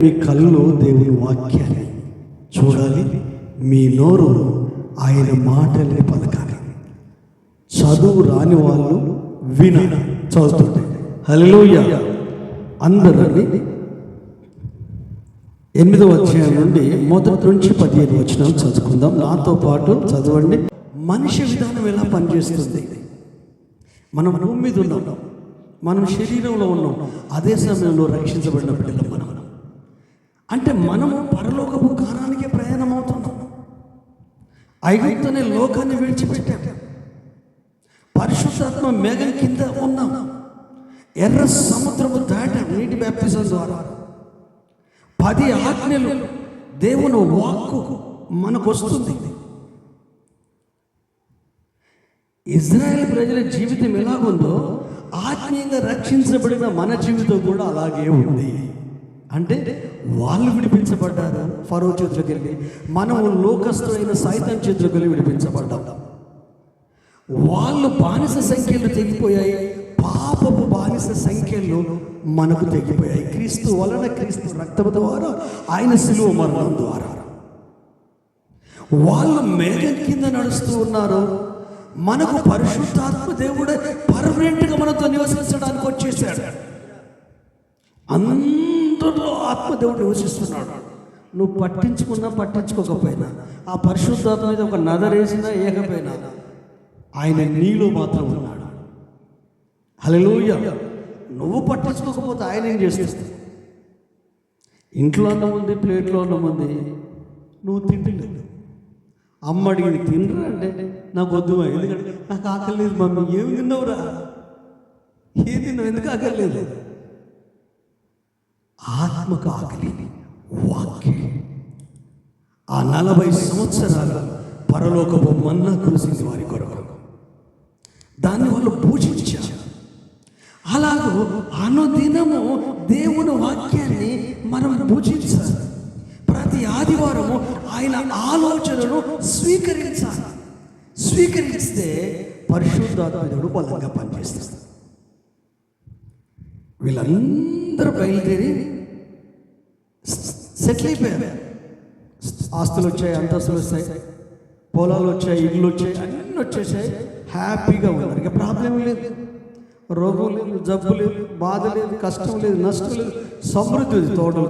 మీ కళ్ళు దేవుని వాక్యాన్ని చూడాలి, మీ నోరు ఆయన మాటల్ని పలకాలి. చదువు రాని వాళ్ళు వినాలి, చదువుతుంటే. హల్లెలూయా. అందరినీ 8వ అధ్యాయం నుండి మొదటి నుంచి 15 వచనాలు చదువుకుందాం. నాతో పాటు చదవండి. మనిషి విధానం ఎలా పనిచేస్తుంది? మనం భూమి మీద ఉన్నాం, మనం శరీరంలో ఉన్నాం, అదే సమయంలో రక్షించబడిన బిడ్డలు మనం. అంటే మనము పరలోకపు కాలానికే ప్రయాణం అవుతున్నాం. ఐగుప్తు లోకాన్ని విడిచిపెట్టాం, పరిశుద్ధాత్మ మేఘం కింద ఉన్నాం, ఎర్ర సముద్రము దాటాం నీటి బ్యాప్టిజం ద్వారా. 10 ఆజ్ఞలు దేవుని వాక్కు మనకు వస్తుంది. ఇజ్రాయెల్ ప్రజల జీవితం ఎలాగుందో ఆత్మీయంగా రక్షించబడిన మన జీవితం కూడా అలాగే ఉంది. అంటే వాళ్ళు విడిపించబడ్డారు ఫరో చేతులకు వెళ్ళి, మనం లోకస్తులైన సైతాన్ చేతులకు వెళ్ళి విడిపించబడ్డాం. వాళ్ళు బానిస సంఖ్యలు తెగిపోయాయి, పాపపు బానిస సంఖ్యలు మనకు తెగిపోయాయి. క్రీస్తు వలన, క్రీస్తు రక్తము ద్వారా, ఆయన శిలువ మరణం ద్వారా. వాళ్ళు మేఘం కింద నడుస్తూ ఉన్నారు, మనకు పరిశుద్ధాత్మ దేవుడే పర్మనెంట్గా మనతో నివసించడానికి వచ్చేసాడు. అందరిలో ఆత్మదేవుడు నివసిస్తున్నాడు. నువ్వు పట్టించుకున్నా పట్టించుకోకపోయినా, ఆ పరిశుద్ధాత్మ మీద ఒక నదరేసినా ఏకపోయినా, ఆయన నీలో మాత్రం ఉన్నాడు. హల్లెలూయా. నువ్వు పట్టించుకోకపోతే ఆయన ఏం చేస్తాడు? ఇంట్లో అన్నం ఉంది, ప్లేట్లో అన్నం ఉంది, నువ్వు తింటలేదు. అమ్మ అడిగింది తినరా అంటే నాకు వద్దు, ఎందుకంటే నాకు ఆకలి లేదు మమ్మీ. ఏమి తిన్నావురా? ఏం తిన్నావు? ఎందుకు ఆకలి లేదు? ఆత్మకు ఆకలి, వాక్యం. ఆ 40 సంవత్సరాల పరలోకపు మన్నా కురిసింది వారి కొరకు. దాన్ని వాళ్ళు పూజించారు. అలాగూ అనుదినము దేవుని వాక్యాన్ని మనం పూజించాలి. ప్రతి ఆదివారము ఆయన ఆలోచనను స్వీకరించాలి. స్వీకరిస్తే పరిశుద్ధాత్మ బలంగా పనిచేస్తుంది. వీళ్ళందరూ బయలుదేరి సెటిల్ అయిపోయారు. ఆస్తులు వచ్చాయి, అంతస్తులు వచ్చాయి, పొలాలు వచ్చాయి, ఇళ్ళు వచ్చాయి, అన్నీ వచ్చేసాయి. హ్యాపీగా ఉన్నారు. ఇక ప్రాబ్లం లేదు, రోగం లేదు, జబ్బు లేదు, బాధ లేదు, కష్టం లేదు, నష్టం లేదు, సమృద్ధి ఉంది. తోటలు,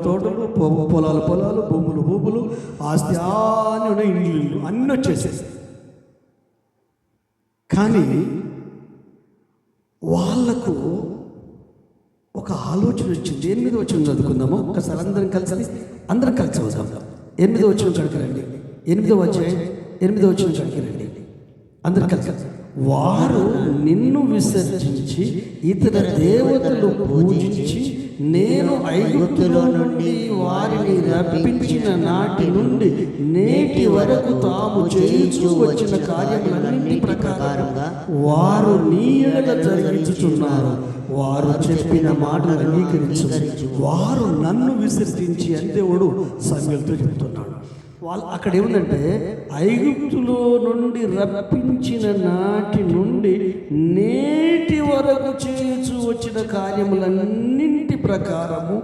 పొలాలు, భూములు, ఆస్తి అన్నీ ఉన్నాయి, ఇళ్ళు అన్నీ వచ్చేసాయి. కానీ వాళ్లకు ఒక ఆలోచన వచ్చింది. 8వ వచనం చదువుకుందాము ఒకసారి, అందరం కలిసి చదువుదాం. 8వ వచనం కడకరండి. 8వ అధ్యాయం 8వ వచనం కడకరండి. అందరం కలిసి. వారు నిన్ను విసర్జించి ఇతర దేవతలు పూజించి, నేను ఐగుప్తులో నుండి వారిని రప్పించిన నాటి నుండి నేటి వరకు తాము చేయించు వచ్చిన కార్యములన్నిటి ప్రకారంగా వారు నీ ఎడల జరిగించుచున్నారు. వారు చెప్పిన మాటలు అంగీకరించు, వారు నన్ను విసర్జించి అని దేవుడు సమూయేలుతో చెప్తున్నాడు. వాళ్ళు అక్కడ ఏముందంటే, ఐగుప్తులో నుండి రప్పించిన నాటి నుండి నేటి వరకు చేయించు వచ్చిన కార్యములన్నింటి ప్రకారము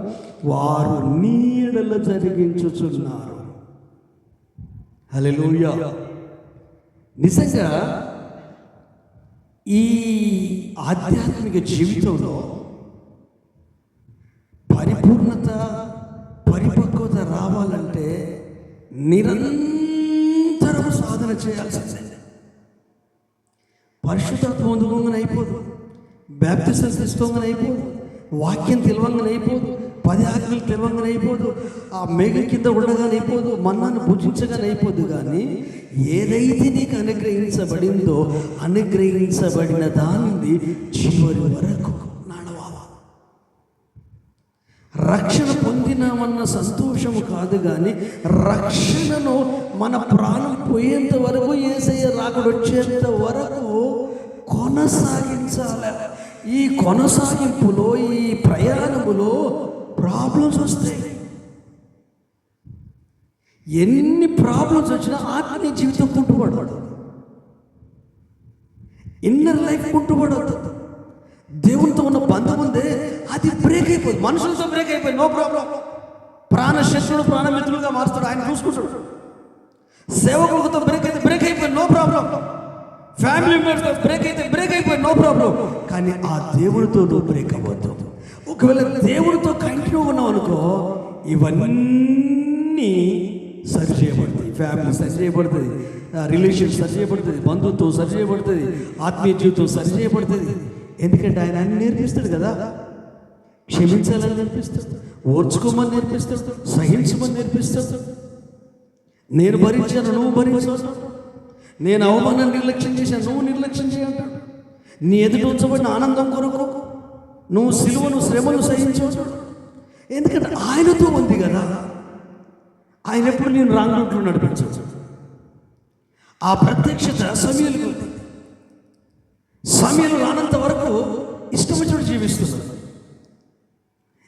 వారు నీ ఎడల జరిగించుచున్నారు. హల్లెలూయా. నిజంగా ఈ ఆధ్యాత్మిక జీవితంలో పరిపూర్ణత, పరిపక్వత రావాలంటే నిరంతరం సాధన చేయాల్సిందే. పరిశుద్ధాత్మ పొందుకోగానే అయిపోదు, బాప్తిసం తీసుకోగానే అయిపోదు, వాక్యం తెలవంగానే అయిపోదు, 10 ఆజ్ఞలు తెలవంగానే అయిపోదు, ఆ మేఘం కింద ఉండగానే అయిపోదు, మన్నాను భుజించగానే అయిపోదు. కానీ ఏదైతే నీకు అనుగ్రహించబడిందో అనుగ్రహించబడిన దానిని చివరి వరకు నడవాలి. రక్షణ పొందినామన్న సంతోషము కాదు, కానీ రక్షణను మన ప్రాణం పోయేంత వరకు, యేసయ్య రాకడ వచ్చేంత వరకు కొనసాగించాలి. ఈ కొనసాగింపులో, ఈ ప్రయాణములో ప్రాబ్లమ్స్ వస్తాయి. ఎన్ని ప్రాబ్లమ్స్ వచ్చినా ఆత్మీయ జీవితం కుంటుపడదు, ఇన్నర్ లైఫ్ కుంటుపడదు. దేవునితో ఉన్న బంధం ఉందే, అది బ్రేక్ అయిపోయింది. మనుషులతో బ్రేక్ అయిపోయింది, నో ప్రాబ్లం. శత్రుడు ప్రాణమిత్రులుగా మారుస్తాడు, ఆయన చూసుకుంటాడు. సేవకులతో బ్రేక్ అయిపోయి నో ప్రాబ్లం, ఫ్యామిలీ మెంబర్స్తో బ్రేక్ అయిపోయి నో ప్రాబ్లం. కానీ ఆ దేవుడితో నువ్వు బ్రేక్ అవ్వద్దు. ఒకవేళ దేవుడితో కంటిన్యూ ఉన్నావు అనుకో, ఇవన్నీ సరి చేయబడుతుంది. ఫ్యామిలీ సరి చేయబడుతుంది, రిలేషన్ సరి చేయబడుతుంది, బంధుత్వం సరి చేయబడుతుంది, ఆత్మీయ జీవితం సరి చేయబడుతుంది. ఎందుకంటే ఆయన అన్ని నేర్పిస్తాడు కదా. క్షమించాలని నేర్పిస్తాడు, ఓర్చుకోమని నేర్పిస్తాడు, సహించమని నేర్పిస్తాడు. నేను భరించాను, నువ్వు భరించు. నేను అవమానాన్ని నిర్లక్ష్యం చేశాను, నువ్వు నిర్లక్ష్యం చేయంటాడు. నీ ఎదుట ఉంచబడిన ఆనందం కొరకు నువ్వు సిలువను శ్రమను సహించవచ్చు. ఎందుకంటే ఆయనతో ఉంది కదా. ఆయన ఎప్పుడు నేను రాంగ్ రూట్లో నడిపించవచ్చు. ఆ ప్రత్యక్షత సమయలు ఉంది. సమయలు రానంత వరకు ఇష్టమొచ్చినట్టు జీవిస్తున్నారు.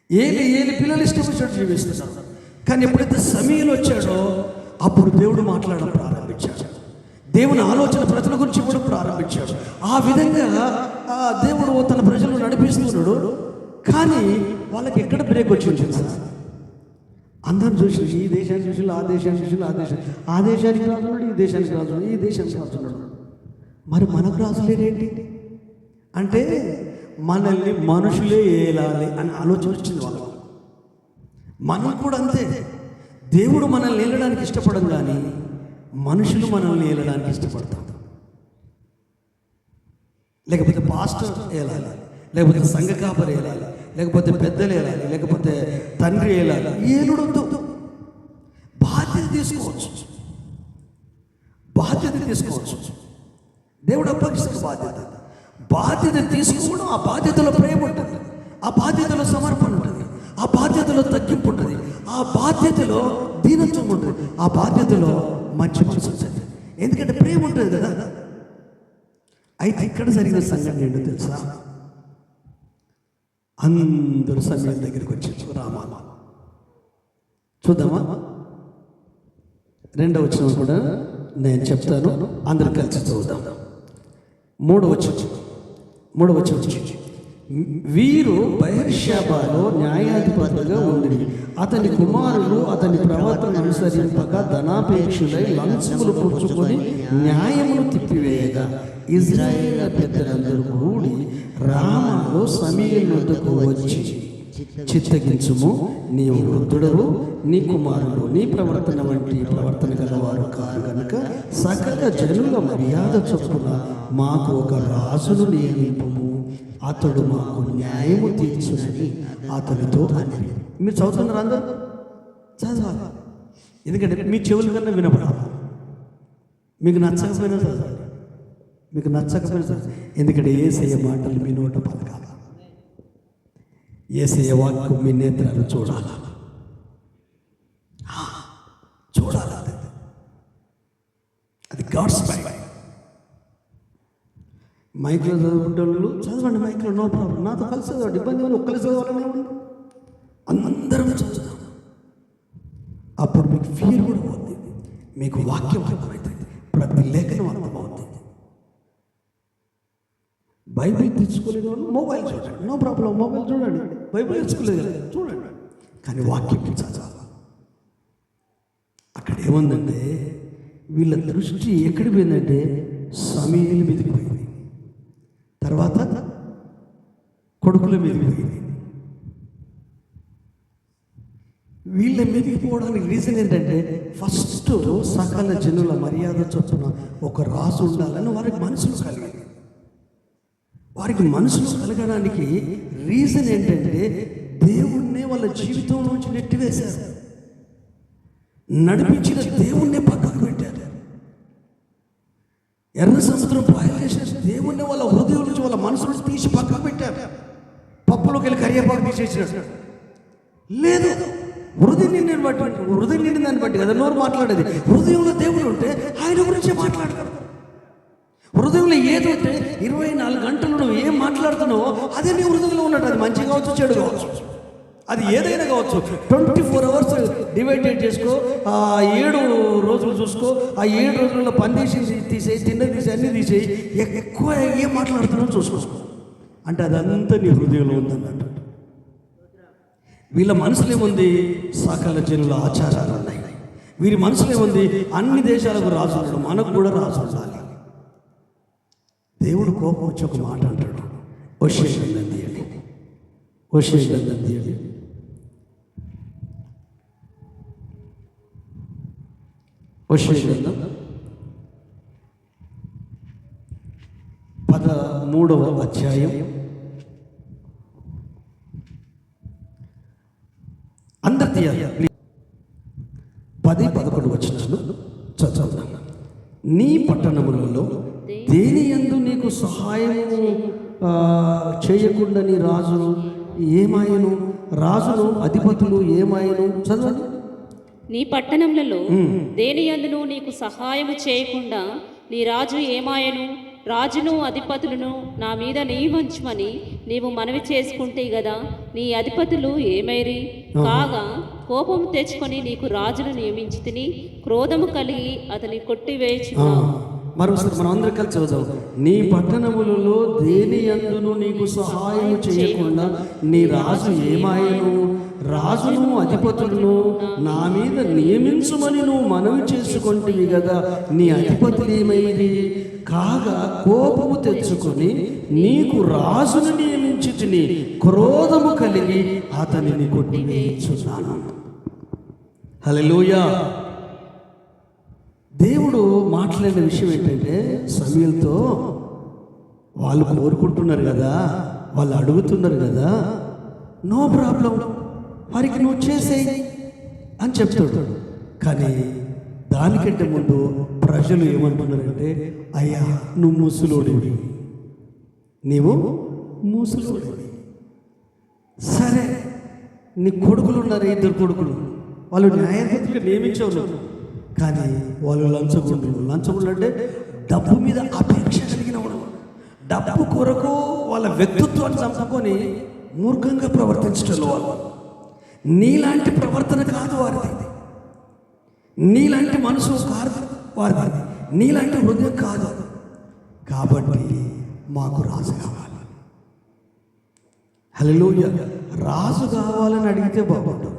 ఏలి పిల్లలు ఇష్టమొచ్చినట్టు జీవిస్తున్నారు. కానీ ఎప్పుడైతే సమయలు వచ్చాడో అప్పుడు దేవుడు మాట్లాడడం ప్రారంభించాడు. దేవుని ఆలోచన ప్రజల గురించి కూడా ప్రారంభించాడు. ఆ విధంగా దేవుడు తన ప్రజలను నడిపిస్తున్నాడు. కానీ వాళ్ళకి ఎక్కడ బ్రేక్ వచ్చింది తెలుసా? అందరం చూసి ఈ దేశాన్ని చూసి ఆ దేశాన్ని చూసి ఆ దేశానికి రాస్తున్నాడు, ఈ దేశానికి రాస్తున్నాడు, ఈ దేశానికి రాస్తున్నాడు. మరి మనకు రాసులేదేంటి అంటే మనల్ని మనుషులే ఏలాలి అని ఆలోచన వచ్చింది వాళ్ళకు. మనం కూడా అంతే. దేవుడు మనల్ని ఏలడానికి ఇష్టపడం, కానీ మనుషులు మనల్ని ఏలడానికి ఇష్టపడతాం. లేకపోతే పాస్టర్ ఏలాలి, లేకపోతే సంఘ కాపరి ఏలాలి, లేకపోతే పెద్దలు ఏలాలి, లేకపోతే తండ్రి ఏలాలి. ఏలుడొద్దు. బాధ్యత తీసుకోవచ్చు. దేవుడు అప్పగిస్తాడు బాధ్యత తీసుకోవడం. ఆ బాధ్యతలో ప్రేమ ఉంటుంది, ఆ బాధ్యతలో సమర్పణ ఉంటుంది, ఆ బాధ్యతలో తగ్గింపు ఉంటుంది, ఆ బాధ్యతలో దీనత్వం ఉంటుంది, ఆ బాధ్యతలో మంచి మనసు ఉంటుంది. ఎందుకంటే ప్రేమ ఉంటుంది కదా. అయితే ఇక్కడ జరిగిన సంఘటన ఏంటో తెలుసా? అందరూ సమయం దగ్గరికి వచ్చి రామా చూద్దామా. 2వ వచనం కూడా నేను చెప్తాను, అందరు కలిసి చూద్దాం. 3వ వచనం. వీరు బయర్షెబాలో న్యాయాధిపతులుగా ఉండి అతని కుమారులు అతని ప్రవర్తన అనుసరింపక ధనాపేక్షులై లంచములు పుచ్చుకొని న్యాయమును తిప్పివేయగా ఇజ్రాయేల్ పెద్దలందరూ కూడి రామాలో సమూయేలు వద్దకు వచ్చి, చిత్తగించుము, నీవు వృద్ధుడవు, నీ కుమారుడు నీ ప్రవర్తన వంటి ప్రవర్తన గలవారు కారు కనుక సకల జనుల మర్యాద చొప్పున మాకు ఒక రాజును నియమింపుము, అతడు మాకు న్యాయము తీర్చునని అతనితో అని. మీరు చదువుతున్నారు అందరూ? చదవాలి. ఎందుకంటే మీ చెవుల కన్నా వినపడాలి. మీకు నచ్చకపోయినా చదవాలి, మీకు నచ్చకపోయినా చదవాలి. ఎందుకంటే యేసయ్య మాటలు మీ నోట పలకాలి, యేసయ్య వాక్కు మీ నేత్రాలు చూడాలి. అది గాడ్స్ మైక్. మైక్లో చదువుకుంటే వాళ్ళు చదవండి, మైక్లో నో ప్రాబ్లం. నాతో కలిసి చదవండి, ఇబ్బంది వాళ్ళు ఒక్కరు చదవాలని అందరం చదువుతాం. అప్పుడు మీకు ఫియర్ కూడా పోతుంది, మీకు వాక్యం అర్థమవుతుంది, ప్రతి లేఖనం అర్థమవుతుంది. బైబిల్ తెచ్చుకోలేని వాళ్ళు మొబైల్ చూడండి, నో ప్రాబ్లం, మొబైల్ చూడండి. బైబిల్ తెచ్చుకోలేదు చూడండి, కానీ వాక్యం చదవాలి. అక్కడ ఏముందంటే వీళ్ళ దృష్టి ఎక్కడికి పోయిందంటే సమూయేలు మీదకి పోయింది, తర్వాత కొడుకుల మీదకి పోయింది. వీళ్ళ మీదకి పోవడానికి రీజన్ ఏంటంటే ఫస్ట్ సకల జనుల మర్యాద చొప్పున ఒక రాజు ఉండాలని వారికి మనసులు కలిగింది. వారికి మనసులు కలగడానికి రీజన్ ఏంటంటే దేవుణ్ణే వాళ్ళ జీవితంలోంచి నెట్టివేశారు, నడిపించిన దేవుణ్ణే పక్కకు పెట్టారు. ఎర్ర సముద్రం పాయలేసేసి దేవుణ్ణి వాళ్ళ హృదయం నుంచి వాళ్ళ మనసులో తీసి పక్కకు పెట్టారు. పప్పులోకి వెళ్ళి కరివేపాకు తీసేసినాడు. లేదు, హృదయం నిండిన దాన్ని బట్టి కదా నోరు మాట్లాడేది. హృదయంలో దేవుడు ఉంటే ఆయన గురించే మాట్లాడతాడు. హృదయంలో ఏదైతే 24 గంటలు నువ్వు ఏం మాట్లాడుతున్నావో అదే నీ హృదయంలో ఉన్నట్టు. అది మంచి కావచ్చు, చెడు కావచ్చు, అది ఏదైనా కావచ్చు. 24 అవర్స్ డివైడెడ్ చేసుకో, 7 రోజులు చూసుకో. ఆ 7 రోజుల్లో పని తీసేయి, తిన్నది తీసేయి, అన్నీ తీసేయి. ఎక్కువ ఏం మాట్లాడుతున్నావు చూసుకో. అంటే అదంతా నీ హృదయంలో ఉందన్నట్టు. వీళ్ళ మనసులో ఏముంది? సకల జనుల ఆచారాలు ఉన్నాయి. వీరి మనసులో ఏముంది? అన్ని దేశాలకు రాజు ఉన్నాడు, మనకు కూడా రాజు ఉండాలి. దేవుడు కోపం వచ్చి ఒక మాట అంటాడు, హోషేయ గ్రంథం తీయండి, హోషేయ గ్రంథం తీయండి. హోషేయ గ్రంథం 13వ అధ్యాయం అందరు తీయాలి. 10-11 వచనాలు చదువుతాను. నీ పట్టణములలో దేని యందు నీకు సహాయము చేయకుండా నీ రాజు ఏమాయను, రాజులు అధిపతులు ఏమాయను. చదవండి. నీ పట్టణములలో దేని యందును నీకు సహాయము చేయకుండా నీ రాజు ఏమాయను, రాజును అధిపతులను నా మీద నియమించమని నీవు మనవి చేసుకుంటే గదా, నీ అధిపతులు ఏమైరి? కాగా కోపము తెచ్చుకొని నీకు రాజును నియమించి తిని క్రోధము కలిగి అతని కొట్టివేయుచున్నావు. మరోసారి మనం అందరం కలిసి చదువుదాం. నీ పట్టణములలో దేని యందును నీకు సహాయం చేయకుండా నీ రాజు ఏమాయను, రాజును అధిపతులను నా మీద నియమించుమని నువ్వు మనవి చేసుకుంటేవి కదా, నీ అధిపతులు ఏమైంది? కాగా కోపము తెచ్చుకొని నీకు రాజును నియమించి తిని క్రోధము కలిగి అతనిని కొట్టివేయుచున్నాను. హల్లెలూయా. దేవుడు మాట్లాడిన విషయం ఏంటంటే, సమూయేలుతో వాళ్ళు కోరుకుంటున్నారు కదా, వాళ్ళు అడుగుతున్నారు కదా, నో ప్రాబ్లం, వారికి నువ్వు చేసేయి అని చెప్తాడు. కానీ దానికంటే ముందు ప్రజలు ఏమంటున్నారంటే, అయ్యా నువ్వు ముసలోడివి, నీవు ముసలోడివి. సరే, నీ కొడుకులు ఉన్నారు, 2 కొడుకులు, వాళ్ళు న్యాయాధిపతిగా నియమించవు, కానీ వాళ్ళు లంచగుండు అంటే డబ్బు మీద అపేక్ష కలిగిన వాడు, డబ్బు కొరకు వాళ్ళ వ్యక్తిత్వాన్ని చంపుకొని మూర్ఖంగా ప్రవర్తించడం వాళ్ళు. నీలాంటి ప్రవర్తన కాదు వారిది, నీలాంటి మనసు కాదు వారిది, నీలాంటి హృదయం కాదు. కాబట్టి మాకు రాజు కావాలి. హల్లెలూయా. రాజు కావాలని అడిగితే బాగుంటుంది.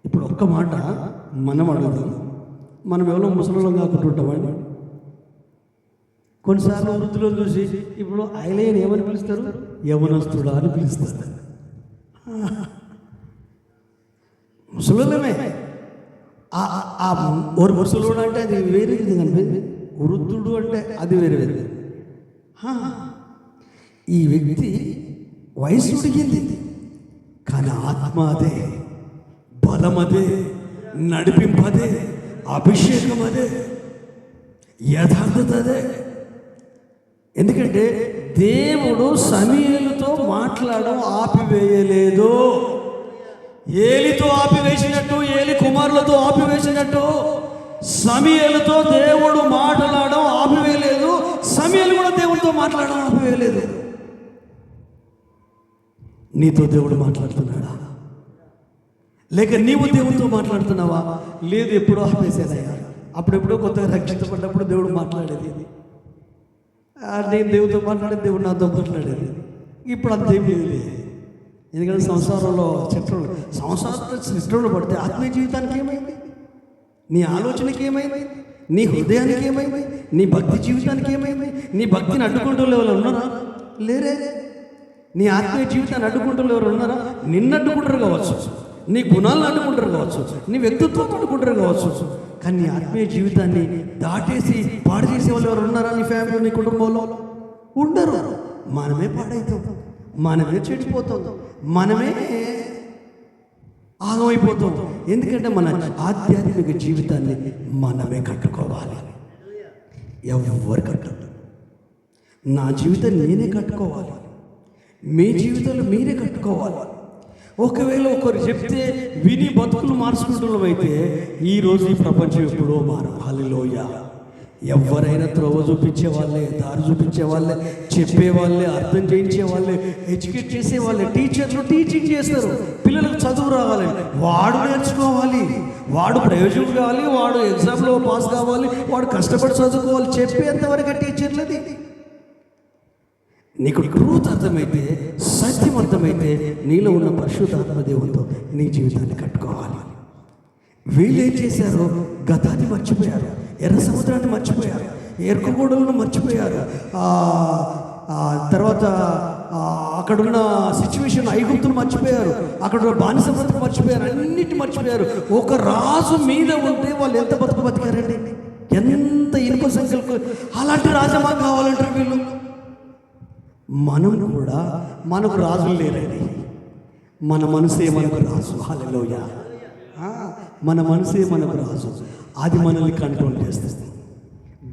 ఇప్పుడు ఒక్క మాట మనం అడుగుదాం, మనం ఎవరో ముసలిలో కాకుంటుంటామండి. కొన్నిసార్లు వృద్ధులను చూసి ఇప్పుడు ఆయనని ఏమని పిలుస్తారు? యవనస్తుడా అని పిలుస్తారు. ముసలులమే. ఓరు ముసలుడు అంటే అది వేరే విధంగా అనిపింది, వృద్ధుడు అంటే అది వేరే వేరే. ఈ వ్యక్తి వయసు ఉడిగింది, కానీ ఆత్మ అదే, బలం అదే, నడిపింపదే, అభిషేకం అదే, యథార్థత అదే. ఎందుకంటే దేవుడు సమూయేలుతో మాట్లాడడం ఆపివేయలేదు. ఏలితో ఆపివేసినట్టు, ఏలి కుమారులతో ఆపివేసినట్టు సమూయేలుతో దేవుడు మాట్లాడడం ఆపివేయలేదు. సమూయేలు కూడా దేవుడితో మాట్లాడడం ఆపివేయలేదు. నీతో దేవుడు మాట్లాడుతున్నాడా? లేక నీవు దేవుడితో మాట్లాడుతున్నావా? లేదు, ఎప్పుడో ఆపేసేదయ్యా. అప్పుడెప్పుడో కొత్తగా రక్షించబడ్డప్పుడు దేవుడు మాట్లాడేది, నేను దేవుడితో మాట్లాడేది, దేవుడు నాతో మాట్లాడేది. ఇప్పుడు అంతేం లేదు. ఎందుకంటే సంసారంలో చిత్రంలో పడితే ఆత్మీయ జీవితానికి ఏమైంది? నీ ఆలోచనకి ఏమైంది? నీ హృదయానికి ఏమైంది? నీ భక్తి జీవితానికి ఏమైంది? నీ భక్తిని అడ్డుకుంటూ ఎవరు ఉన్నారా? లేరే. నీ ఆత్మీయ జీవితాన్ని అడ్డుకుంటూ ఎవరు ఉన్నారా? నిన్ను అడ్డుకుంటారు కావచ్చు, నీ గుణాలను అడ్డుకుంటారు కావచ్చు, నీ వ్యక్తిత్వం అడ్డుకుంటారు కావచ్చు, కానీ నీ ఆత్మీయ జీవితాన్ని దాటేసి పాడు చేసే వాళ్ళు ఎవరు ఉన్నారా? నీ ఫ్యామిలీ, నీ కుటుంబంలో ఉండరు. మనమే పాడైతాం, మనమే చెడిపోతాం, మనమే ఆగమైపోతాం. ఎందుకంటే మన ఆధ్యాత్మిక జీవితాన్ని మనమే కట్టుకోవాలి. ఎవరు కట్టరు. నా జీవితాన్ని నేనే కట్టుకోవాలి, మీ జీవితాలు మీరే కట్టుకోవాలి. ఒకవేళ ఒకరు చెప్తే విని బతుకులు మార్చుకుంటున్నాం అయితే ఈరోజు ఈ ప్రపంచం ఎప్పుడో మారు. హల్లెలూయా. ఎవరైనా త్రోవ చూపించే వాళ్ళే, దారి చూపించే వాళ్ళే, చెప్పేవాళ్ళే, అర్థం చేయించే వాళ్ళే, ఎడ్యుకేట్ చేసే వాళ్ళే, టీచర్లు టీచింగ్ చేస్తారు. పిల్లలకు చదువు రావాలి, వాడు నేర్చుకోవాలి, వాడు ప్రయోజనం కావాలి, వాడు ఎగ్జామ్లో పాస్ కావాలి, వాడు కష్టపడి చదువుకోవాలి. చెప్పేంతవరకు టీచర్లది. నీకు ట్రూత్ అర్థమైతే, సత్యం సత్యం అర్థమైతే నీలో ఉన్న పరిశుద్ధాత్మ దేవునితో నీ జీవితాన్ని కట్టుకోవాలి. వీళ్ళు ఏం చేశారు? గతాన్ని మర్చిపోయారు, ఎర్ర సముద్రాన్ని మర్చిపోయారు, ఎరుకగూడలను మర్చిపోయారు, తర్వాత అక్కడున్న సిచ్యువేషన్ ఐగుప్తును మర్చిపోయారు, అక్కడ బానిస బ్రతుకు మర్చిపోయారు, అన్నిటి మర్చిపోయారు. ఒక రాజు మీద ఉంటే వాళ్ళు ఎంత బతికారండి, ఎంత ఇనుప సంఖ్యలకు. అలాంటి రాజు మాకు కావాలంటారు వీళ్ళు. మనం కూడా మనకు రాజులు లేరండి, మన మనసే మనకు రాజు. హల్లెలూయా. మన మనసే మనకు రాజు, అది మనల్ని కంట్రోల్ చేస్తుంది.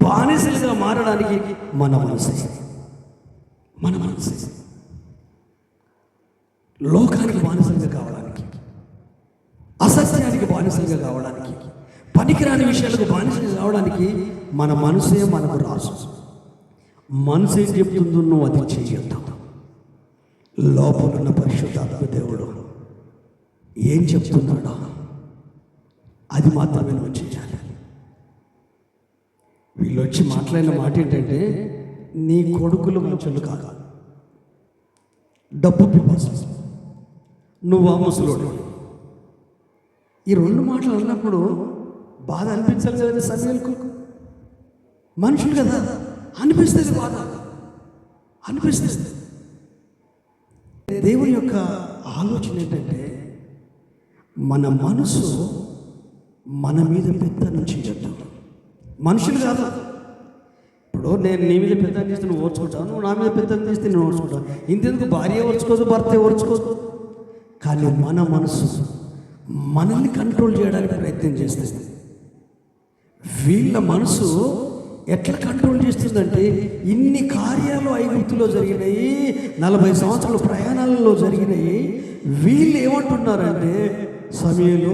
బానిసలుగా మారడానికి మన మనసే, మన మనసే. లోకానికి బానిసలుగా కావడానికి, అసత్యానికి బానిసలుగా కావడానికి, పనికిరాని విషయాలకు బానిసలుగా కావడానికి మన మనసే మనకు రాజు. మనసు ఏం చెప్తుందో నువ్వు అది చేయొద్దు. లోపల ఉన్న పరిశుద్ధాత్మ దేవుడు ఏం చెప్తున్నాడో అది మాత్రమే నువ్వు చేయాలి. వీళ్ళు వచ్చి మాట్లాడిన మాట ఏంటంటే, నీ కొడుకులు మంచోళ్ళు కాదు, డబ్బు పిపాసు, నువ్వు ఆ ముసలోడు. ఈ రెండు మాటలు అన్నప్పుడు బాధ అనిపించాలి కదా సమయాలకు. మనుషులు కదా, అనిపిస్తుంది, బాధ అనిపిస్తుంది. దేవుని యొక్క ఆలోచన ఏంటంటే, మన మనసు మన మీద పెత్తనం చేయొద్దు. మనుషులు కాదు. ఇప్పుడు నేను నీ మీద పెత్తనం చేస్తే నువ్వు ఓర్చుకుంటావు, నువ్వు నా మీద పెత్తనం చేస్తే నేను ఓర్చుకుంటాను. ఇంతెందుకు భార్య ఓర్చుకోదు, భర్త ఓర్చుకోదు. కానీ మన మనసు మనల్ని కంట్రోల్ చేయడానికి ప్రయత్నం చేస్తుంది. వీళ్ళ మనసు ఎట్లా కంట్రోల్ చేస్తుందంటే, ఇన్ని కార్యాలు ఐగుప్తులో జరిగినాయి, 40 సంవత్సరాల ప్రయాణాలలో జరిగినాయి. వీళ్ళు ఏమంటున్నారంటే, సమయంలో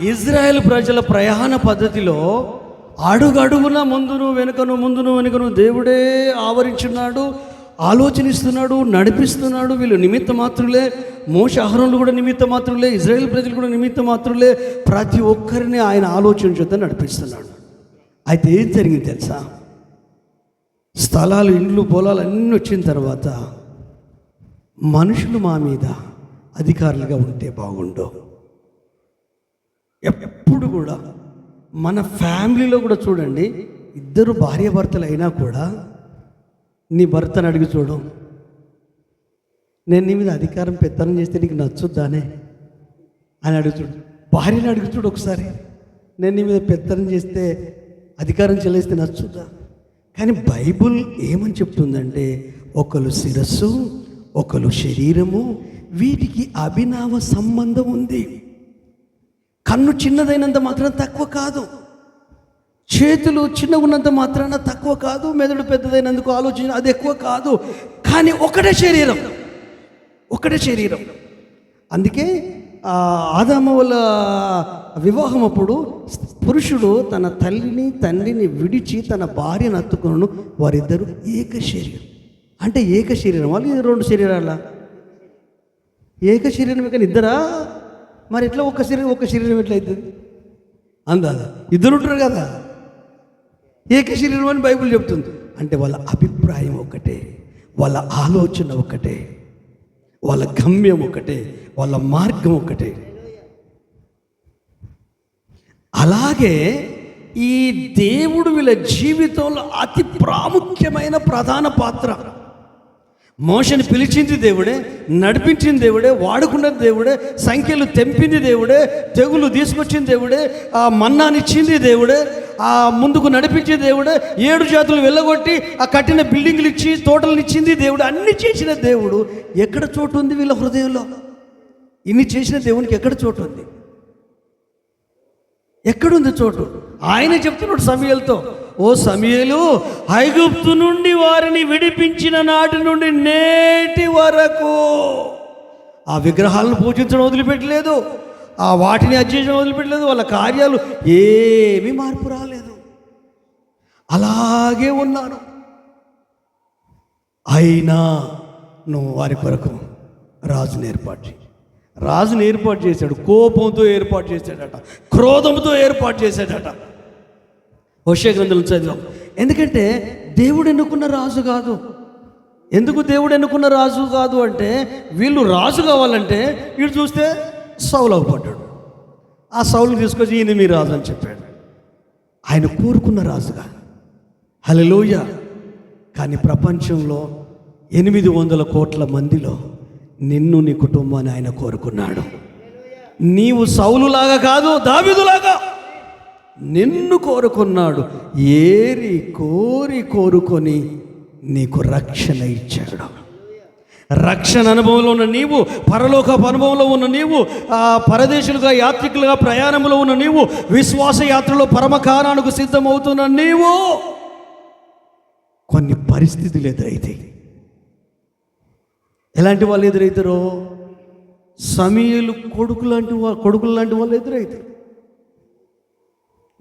ఇజ్రాయెల్ ప్రజల ప్రయాణ పద్ధతిలో అడుగడుగున ముందును వెనుకను దేవుడే ఆవరించున్నాడు, ఆలోచనిస్తున్నాడు, నడిపిస్తున్నాడు. వీళ్ళు నిమిత్త మాత్రులే, మోషే అహరోనులు కూడా నిమిత్త మాత్రులే, ఇజ్రాయెల్ ప్రజలు కూడా నిమిత్త మాత్రులే. ప్రతి ఒక్కరిని ఆయన ఆలోచన చేత నడిపిస్తున్నాడు. అయితే ఏం జరిగింది తెలుసా? స్థలాలు, ఇండ్లు, పొలాలు అన్నీ వచ్చిన తర్వాత మనుషులు మా మీద అధికారులుగా ఉంటే బాగుండు. ఎప్పుడు కూడా మన ఫ్యామిలీలో కూడా చూడండి, ఇద్దరు భార్యాభర్తలు అయినా కూడా నీ భర్తను అడిగి చూడు, నేను నీ మీద అధికారం పెత్తనం చేస్తే నీకు నచ్చుద్దానే అని అడిగి చూడు. భార్యని అడిగి చూడు ఒకసారి, నేను నీ మీద పెత్తనం చేస్తే, అధికారం చెల్లిస్తే నచ్చుద్దా? కానీ బైబుల్ ఏమని చెప్తుందంటే, ఒకరు శిరస్సు, ఒకరు శరీరము, వీటికి అభినవ సంబంధం ఉంది. కన్ను చిన్నదైనంత మాత్రాన తక్కువ కాదు, చేతులు చిన్నగా ఉన్నంత మాత్రాన తక్కువ కాదు, మెదడు పెద్దదైనందుకు ఆలోచన అది ఎక్కువ కాదు. కానీ ఒకటే శరీరం, ఒకటే శరీరం. అందుకే ఆదాము వల్ల వివాహం అప్పుడు పురుషుడు తన తల్లిని తండ్రిని విడిచి తన భార్యను అత్తుకును, వారిద్దరూ ఏక శరీరం. అంటే ఏక శరీరం, వాళ్ళు 2 శరీరాల ఏక శరీరమే. కానీ ఇద్దరా? మరి ఎట్లా ఒక శరీరం ఎట్లయితుంది? అందాదా ఇద్దరు ఉంటారు కదా, ఏక శరీరం అని బైబిల్ చెప్తుంది. అంటే వాళ్ళ అభిప్రాయం ఒకటే, వాళ్ళ ఆలోచన ఒకటే, వాళ్ళ గమ్యం ఒకటే, వాళ్ళ మార్గం ఒకటే. అలాగే ఈ దేవుడు వీళ్ళ జీవితంలో అతి ప్రాముఖ్యమైన ప్రధాన పాత్ర. మోషని పిలిచింది దేవుడే, నడిపించింది దేవుడే, వాడుకున్నది దేవుడే, సంఖ్యలు తెంపింది దేవుడే, తెగులు తీసుకొచ్చింది దేవుడే, ఆ మన్నానిచ్చింది దేవుడే, ఆ ముందుకు నడిపించింది దేవుడే, 7 జాతులు వెళ్ళగొట్టి ఆ కట్టిన బిల్డింగ్లు ఇచ్చి తోటలను ఇచ్చింది దేవుడు. అన్ని చేసిన దేవుడు ఎక్కడ చోటు ఉంది వీళ్ళ హృదయంలో? ఇన్ని చేసిన దేవునికి ఎక్కడ చోటు ఉంది? ఎక్కడుంది చోటు? ఆయన చెప్తున్నాడు సమూయేలుతో, ఓ సమూయేలు, ఐగుప్తు నుండి వారిని విడిపించిన నాటి నుండి నేటి వరకు ఆ విగ్రహాలను పూజించడం వదిలిపెట్టలేదు, ఆ వాటిని అర్చించడం వదిలిపెట్టలేదు, వాళ్ళ కార్యాలు ఏమీ మార్పు రాలేదు, అలాగే ఉన్నారు. అయినా నువ్వు వారి కొరకు రాజుని ఏర్పాటు చేశాడు. కోపంతో ఏర్పాటు చేశాడట, క్రోధంతో ఏర్పాటు చేశాడట. హోషేయ గ్రంథంలో చదివాం. ఎందుకంటే దేవుడు ఎన్నుకున్న రాజు కాదు, ఎందుకు దేవుడు ఎన్నుకున్న రాజు కాదు అంటే, వీళ్ళు రాజు కావాలంటే వీడు చూస్తే సౌలు అవ్వబడ్డాడు. ఆ సౌలు తీసుకొచ్చి ఈయన మీ రాజు అని చెప్పాడు. ఆయన కోరుకున్న రాజుగా. హల్లెలూయా. కానీ ప్రపంచంలో 800 కోట్ల మందిలో నిన్ను నీ కుటుంబాన్ని ఆయన కోరుకున్నాడు. నీవు సౌలులాగా కాదు, దావీదులాగా నిన్ను కోరుకున్నాడు. ఏరి కోరి కోరుకొని నీకు రక్షణ ఇచ్చాడు. రక్షణ అనుభవంలో ఉన్న నీవు, పరలోక అనుభవంలో ఉన్న నీవు, పరదేశులుగా యాత్రికులుగా ప్రయాణంలో ఉన్న నీవు, విశ్వాస యాత్రలో పరమకారానికి సిద్ధమవుతున్న నీవు, కొన్ని పరిస్థితులు ఎదురైతాయి. ఎలాంటి వాళ్ళు ఎదురవుతారో, సమూయేలు కొడుకులు లాంటి వాళ్ళు ఎదురైతారు.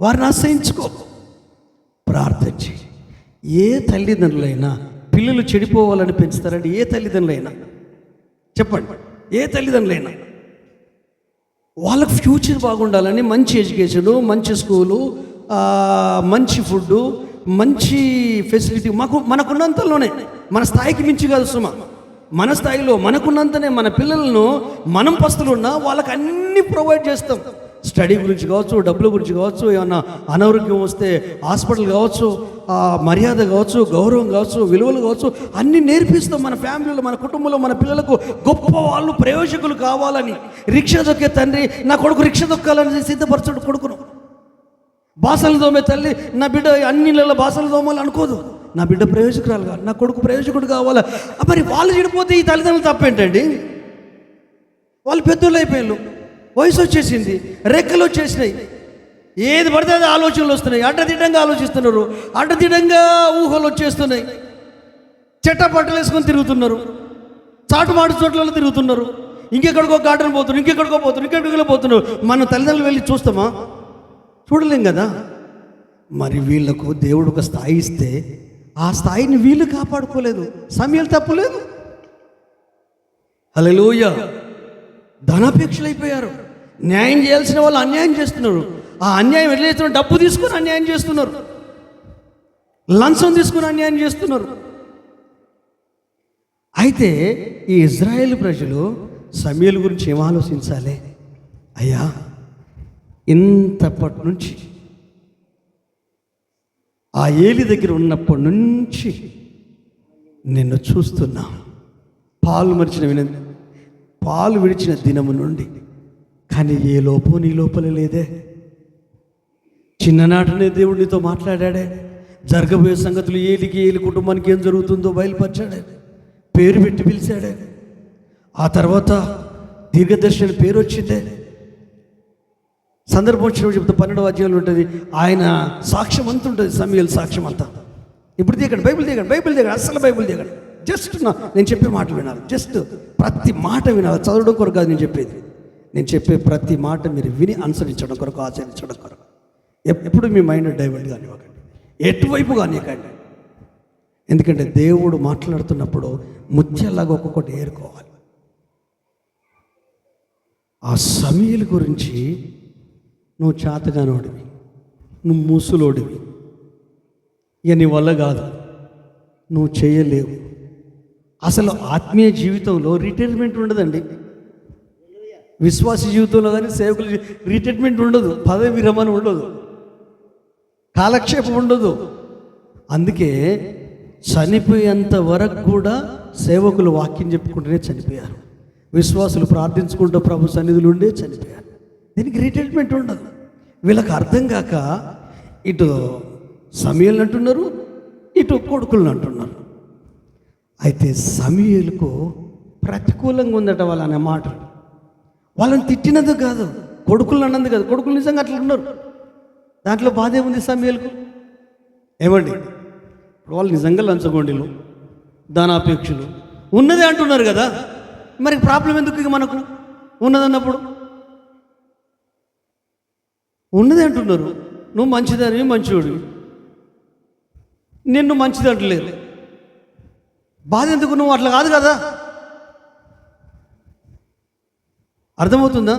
వారిని ఆశ్రయించుకో, ప్రార్థన చేయి. ఏ తల్లిదండ్రులైనా పిల్లలు చెడిపోవాలని పెంచుతారంటే, ఏ తల్లిదండ్రులైనా చెప్పండి, ఏ తల్లిదండ్రులైనా వాళ్ళకి ఫ్యూచర్ బాగుండాలని మంచి ఎడ్యుకేషను, మంచి స్కూలు, మంచి ఫుడ్డు, మంచి ఫెసిలిటీ మనకున్నంతలోనే, మన స్థాయికి మించి కాదు సుమా, మన స్థాయిలో మనకున్నంతనే మన పిల్లలను మనం పస్తులున్నా వాళ్ళకి అన్నీ ప్రొవైడ్ చేస్తాం. స్టడీ గురించి కావచ్చు, డబ్బుల గురించి కావచ్చు, ఏమన్నా అనారోగ్యం వస్తే హాస్పిటల్ కావచ్చు, మర్యాద కావచ్చు, గౌరవం కావచ్చు, విలువలు కావచ్చు, అన్నీ నేర్పిస్తాం. మన ఫ్యామిలీలో, మన కుటుంబంలో మన పిల్లలకు గొప్ప వాళ్ళు, ప్రయోజకులు కావాలని. రిక్షా దొక్కే తండ్రి నా కొడుకు రిక్షా దొక్కాలని సిద్ధపరచడు కొడుకును. బాసలు దోమే తల్లి నా బిడ్డ అన్ని నెలల బాసలు దోమాలి అనుకోదు. నా బిడ్డ ప్రయోజకురాలు కావాలి, నా కొడుకు ప్రయోజకుడు కావాలా. మరి వాళ్ళు చెడిపోతే ఈ తల్లిదండ్రులు తప్పేంటండి? వాళ్ళు పెద్దోళ్ళు అయిపోయారు, వయసు వచ్చేసింది, రెక్కలు వచ్చేసినాయి, ఏది పడితే అది ఆలోచనలు వస్తున్నాయి, అడ్డదిడ్డంగా ఆలోచిస్తున్నారు, అడ్డదిడ్డంగా ఊహలు వచ్చేస్తున్నాయి, చెట్టపట్టలు వేసుకొని తిరుగుతున్నారు, చాటుమాటు చోట్లలో తిరుగుతున్నారు, ఇంకెక్కడికో గార్డెన్ పోతున్నారు, ఇంకెక్కడికో పోతున్నారు. మన తల్లిదండ్రులు వెళ్ళి చూస్తామా? చూడలేం కదా. మరి వీళ్ళకు దేవుడు ఒక స్థాయి ఇస్తే ఆ స్థాయిని వీళ్ళు కాపాడుకోలేదు. సమయాలు తప్పులేదు. హల్లెలూయా. ధనాపేక్షలు అయిపోయారు. న్యాయం చేయాల్సిన వాళ్ళు అన్యాయం చేస్తున్నారు. ఆ అన్యాయం ఎట్లా చేస్తున్నారు? డబ్బు తీసుకుని అన్యాయం చేస్తున్నారు, లంచం తీసుకుని అన్యాయం చేస్తున్నారు. అయితే ఈ ఇజ్రాయేల్ ప్రజలు సమూయేలు గురించి ఏం ఆలోచించాలి? అయ్యా, ఇంతప్పటి నుంచి ఆ ఏలి దగ్గర ఉన్నప్పటి నుంచి నిన్ను చూస్తున్నా. పాలు విడిచిన దినము నుండి, కానీ ఏ లోపం నీ లోపల లేదే. చిన్ననాటనే దేవుడు నీతో మాట్లాడాడే. జరగబోయే సంగతులు, ఏలి కుటుంబానికి ఏం జరుగుతుందో బయలుపరిచాడే, పేరు పెట్టి పిలిచాడే. ఆ తర్వాత దీర్ఘదర్శన పేరు వచ్చిందే. సందర్భం వచ్చినప్పుడు చెప్తే 12వ అధ్యాయంలో ఉంటుంది, ఆయన సాక్ష్యం అంత ఉంటుంది, సమూయేలు సాక్ష్యం అంతా. ఇప్పుడు దిగండి, బైబిల్ దిగండి, అస్సలు బైబిల్ దిగండి. జస్ట్ నేను చెప్పే మాటలు వినాలి, జస్ట్ ప్రతి మాట వినాలి. చదవడం కొరకు కాదు నేను చెప్పేది. నేను చెప్పే ప్రతి మాట మీరు విని అనుసరించడం కొరకు, ఆచరించడం కొరకు. ఎప్పుడు మీ మైండ్ డైవర్ట్ కానివ్వకండి, ఎటువైపు కానివ్వకండి. ఎందుకంటే దేవుడు మాట్లాడుతున్నప్పుడు ముత్యాలాగా ఒక్కొక్కటి ఏరుకోవాలి. ఆ సమూయేలు గురించి, నువ్వు చేతగానోడివి, నువ్వు మూసులోడివి, ఇక నీ వల్ల కాదు, నువ్వు చేయలేవు. అసలు ఆత్మీయ జీవితంలో రిటైర్మెంట్ ఉండదండి. విశ్వాస జీవితంలో కానీ సేవకుల రిటైర్మెంట్ ఉండదు, పదవి విరమణ ఉండదు, కాలక్షేపం ఉండదు. అందుకే చనిపోయేంత వరకు కూడా సేవకులు వాక్యం చెప్పుకుంటూనే చనిపోయారు. విశ్వాసులు ప్రార్థించుకుంటూ ప్రభు సన్నిధులు ఉండే చనిపోయారు. దీనికి రిటైర్మెంట్ ఉండదు. వీళ్ళకి అర్థం కాక ఇటు సమూయేలు అంటున్నారు, ఇటు కొడుకులను అంటున్నారు. అయితే సమూయేలుకు ప్రతికూలంగా ఉందట వాళ్ళు అనే మాట. వాళ్ళని తిట్టినది కాదు, కొడుకులు అన్నది కాదు. కొడుకులు నిజంగా అట్లా ఉన్నారు, దాంట్లో బాధ ఏముంది సమూయేలుకు? ఏమండి, ఇప్పుడు వాళ్ళు నిజంగా లంచగొండిలు, దానాపేక్షలు ఉన్నదే అంటున్నారు కదా, మరి ప్రాబ్లం ఎందుకు? ఇక మనకు ఉన్నదన్నప్పుడు ఉన్నది అంటున్నారు. నువ్వు మంచిదని, మంచివాడు, నిన్ను మంచిది అంటలేదు. బాధ ఎందుకు? నువ్వు అట్లా కాదు కదా. అర్థమవుతుందా?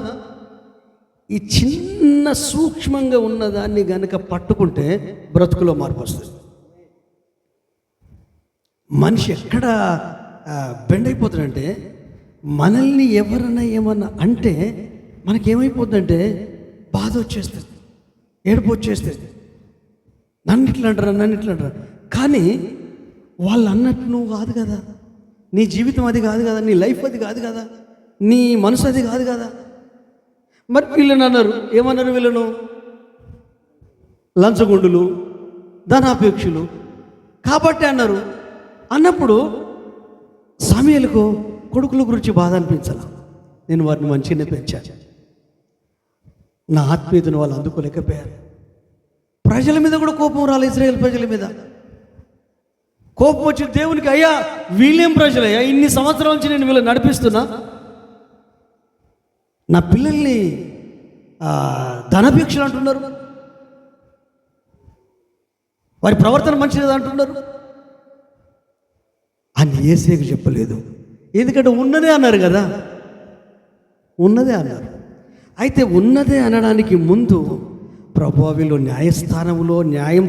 ఈ చిన్న సూక్ష్మంగా ఉన్నదాన్ని గనక పట్టుకుంటే బ్రతుకులో మార్పు వస్తుంది. మనిషి ఎక్కడ బెండ్ అయిపోతాడంటే, మనల్ని ఎవరన్నా ఏమన్నా అంటే మనకేమైపోతుందంటే బాధ వచ్చేస్తుంది, ఏడుపు వచ్చేస్తుంది. నన్ను ఇట్లా అంటారా. కానీ వాళ్ళు అన్నట్టు నువ్వు కాదు కదా, నీ జీవితం అది కాదు కదా, నీ లైఫ్ అది కాదు కదా, నీ మనసు అది కాదు కదా. మరి వీళ్ళని అన్నారు, ఏమన్నారు వీళ్ళను? లంచగొండులు, ధనాపేక్షులు కాబట్టి అన్నారు. అన్నప్పుడు సమూయేలుకు కొడుకుల గురించి బాధ అనిపించాల. నేను వారిని మంచిగానే పెంచాను, నా ఆత్మీయతను వాళ్ళు అందుకోలేకపోయారు. ప్రజల మీద కూడా కోపం రాలి, ఇశ్రాయేల్ ప్రజల మీద కోపం వచ్చి దేవునికి, అయ్యా వీళ్ళేం ప్రజలయ్యా, ఇన్ని సంవత్సరాల నుంచి నేను వీళ్ళని నడిపిస్తున్నా, నా పిల్లల్ని ధనాపేక్షలు అంటున్నారు, వారి ప్రవర్తన మంచిది అంటున్నారు అని యేసేకు చెప్పలేదు. ఎందుకంటే ఉన్నదే అన్నారు కదా, ఉన్నదే అన్నారు. అయితే ఉన్నదే అనడానికి ముందు ప్రభువా వీళ్ళు న్యాయస్థానంలో న్యాయం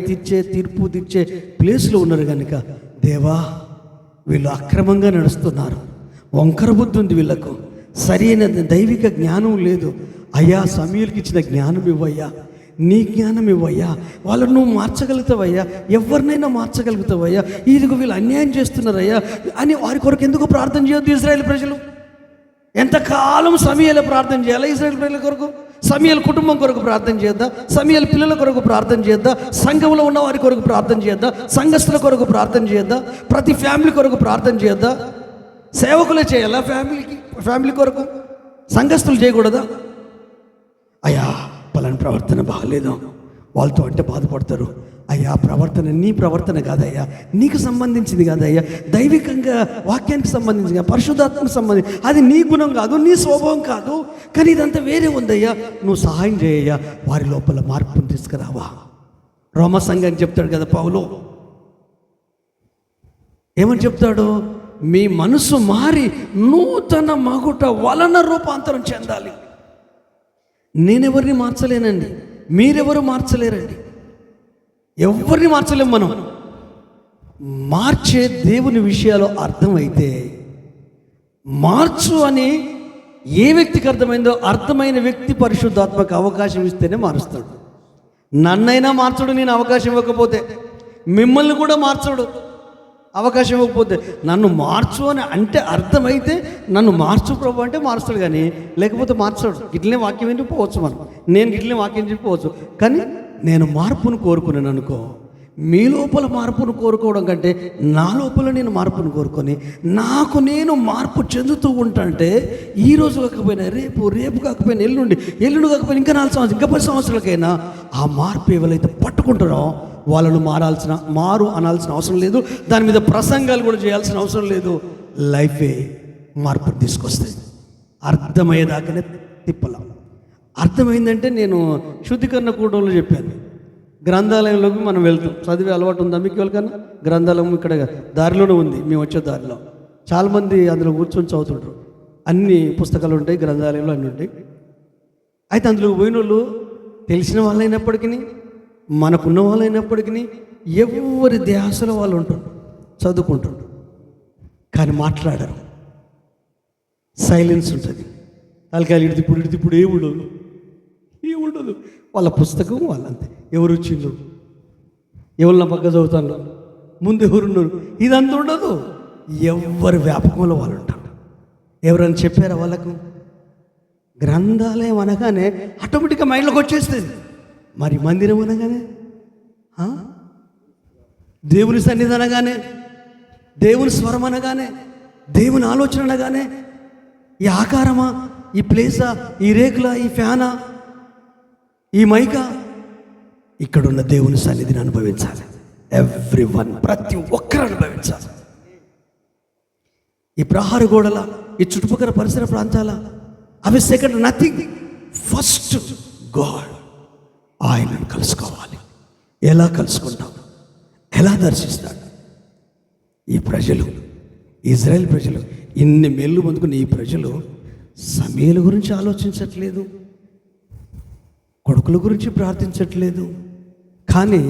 తీర్పు తీర్చే ప్లేస్లో ఉన్నారు కనుక, దేవా వీళ్ళు అక్రమంగా నడుస్తున్నారు, వంకర బుద్ధి ఉంది వీళ్ళకు, సరైన దైవిక జ్ఞానం లేదు. అయ్యా సమూయేలుకి ఇచ్చిన జ్ఞానం ఇవ్వయ్యా, నీ జ్ఞానం ఇవ్వయ్యా, వాళ్ళను నువ్వు మార్చగలుగుతావయ్యా, ఎవరినైనా మార్చగలుగుతావయ్యా, ఇదిగో వీళ్ళు అన్యాయం చేస్తున్నారయ్యా అని వారి కొరకు ఎందుకు ప్రార్థన చేయొద్దు ఇశ్రాయేల్ ప్రజలు? ఎంతకాలం సమూయేలు ప్రార్థన చేయాలా ఇశ్రాయేల్ ప్రజల కొరకు? సమూయేలు కుటుంబం కొరకు ప్రార్థన చేద్దా, సమూయేలు పిల్లల కొరకు ప్రార్థన చేద్దా, సంఘంలో ఉన్న వారి కొరకు ప్రార్థన చేద్దా, సంఘస్థుల కొరకు ప్రార్థన చేద్దా, ప్రతి ఫ్యామిలీ కొరకు ప్రార్థన చేద్దా? సేవకులే చేయాలా ఫ్యామిలీ కొరకు? సంఘస్థులు చేయకూడదా? అయ్యా పలాని ప్రవర్తన బాగలేదు, వాళ్ళతో అంటే బాధపడతారు. అయ్యా ప్రవర్తన నీ ప్రవర్తన కాదయ్యా, నీకు సంబంధించింది కాదయ్యా, దైవికంగా వాక్యానికి సంబంధించింది, పరిశుద్ధాత్మకు సంబంధించి, అది నీ గుణం కాదు, నీ స్వభావం కాదు, కానీ ఇదంతా వేరే ఉందయ్యా, నువ్వు సహాయం చేయయ్యా, వారి లోపల మార్పును తీసుకురావా. రోమ సంఘానికి చెప్తాడు కదా పౌలు, ఏమని చెప్తాడు? మీ మనసు మారి నూతన మగుట వలన రూపాంతరం చెందాలి. నేనెవరిని మార్చలేనండి, మీరెవరు మార్చలేరండి, ఎవరిని మార్చలేము మనం. మార్చే దేవుని విషయాలు అర్థమైతే, మార్చు అని ఏ వ్యక్తికి అర్థమైందో అర్థమైన వ్యక్తి పరిశుద్ధాత్మకు అవకాశం ఇస్తేనే మారుస్తాడు. నన్నైనా మార్చడు, నేను అవకాశం ఇవ్వకపోతే. మిమ్మల్ని కూడా మార్చడు అవకాశం ఇవ్వకపోతే. నన్ను మార్చు అని అంటే అర్థమైతే నన్ను మార్చు ప్రభు అంటే మారుస్తాడు, కానీ లేకపోతే మార్చాడు. గిట్లనే వాక్యం ఏంటి పోవచ్చు, నేను గిట్లనే వాక్యం చెప్పవచ్చు, కానీ నేను మార్పును కోరుకున్నాను అనుకో. మీ లోపల మార్పును కోరుకోవడం కంటే నా లోపల నేను మార్పును కోరుకొని నాకు నేను మార్పు చెందుతూ ఉంటాంటే, ఈరోజు కాకపోయినా రేపు కాకపోయినా ఎల్లుండి కాకపోయినా ఇంకా 4 సంవత్సరాలు ఇంకా 10 సంవత్సరాలకైనా ఆ మార్పు ఎవరైతే పట్టుకుంటారో వాళ్ళను మారు అనాల్సిన అవసరం లేదు, దాని మీద ప్రసంగాలు కూడా చేయాల్సిన అవసరం లేదు. లైఫే మార్పు తీసుకొస్తాయి. అర్థమయ్యేదాకానే తిప్పల. అర్థమైందంటే నేను శుద్ధీకరణ కూడంలో చెప్పాను, గ్రంథాలయంలోకి మనం వెళ్తాం, చదివే అలవాటు ఉందా మీకు ఎవరికన్నా? గ్రంథాలయం ఇక్కడ దారిలోనే ఉంది, మేము వచ్చే దారిలో. చాలామంది అందులో కూర్చొని చదువుతుంటారు, అన్ని పుస్తకాలు ఉంటాయి గ్రంథాలయంలో, అన్నీ ఉంటాయి. అయితే అందులో పోయిన వాళ్ళు తెలిసిన వాళ్ళైనప్పటికీ, మనకున్న వాళ్ళైనప్పటికీ ఎవరి ధ్యాసలో వాళ్ళు ఉంటారు, చదువుకుంటారు, కానీ మాట్లాడరు. సైలెన్స్ ఉంటుంది. తలకాయలు ఇడితిప్పుడు ఏముండదు. వాళ్ళ పుస్తకం వాళ్ళంతే. ఎవరు వచ్చిండ్రు, ఎవరు నా పక్క చదువుతాను, ముందు ఎవరున్నారు, ఇదంతా ఉండదు. ఎవరి వ్యాపకంలో వాళ్ళు ఉంటారు. ఎవరైనా చెప్పారా వాళ్ళకు? గ్రంథాలయం అనగానే ఆటోమేటిక్గా మైండ్లోకి వచ్చేస్తుంది. మరి మందిరం అనగానే, దేవుని సన్నిధి అనగానే, దేవుని స్వరం అనగానే, దేవుని ఆలోచన అనగానే, ఈ ఆకారమా, ఈ ప్లేసా, ఈ రేకులా, ఈ ఫ్యానా, ఈ మైకా, ఇక్కడున్న దేవుని సన్నిధిని అనుభవించాలి. ఎవ్రీవన్, ప్రతి ఒక్కరు అనుభవించాలి. ఈ ప్రహార గోడల, ఈ చుట్టుపక్కల పరిసర ప్రాంతాల, అవి సెకండ్ నథింగ్. ఫస్ట్ గాడ్, ఆయనను కలుసుకోవాలి. ఎలా కలుసుకుంటాం, ఎలా దర్శిస్తాడు? ఈ ప్రజలు, ఇజ్రాయెల్ ప్రజలు, ఇన్ని మేళ్ళు పొందుకున్న ఈ ప్రజలు సమూయేలు గురించి ఆలోచించట్లేదు, కొడుకుల గురించి ప్రార్థించట్లేదు, కానీ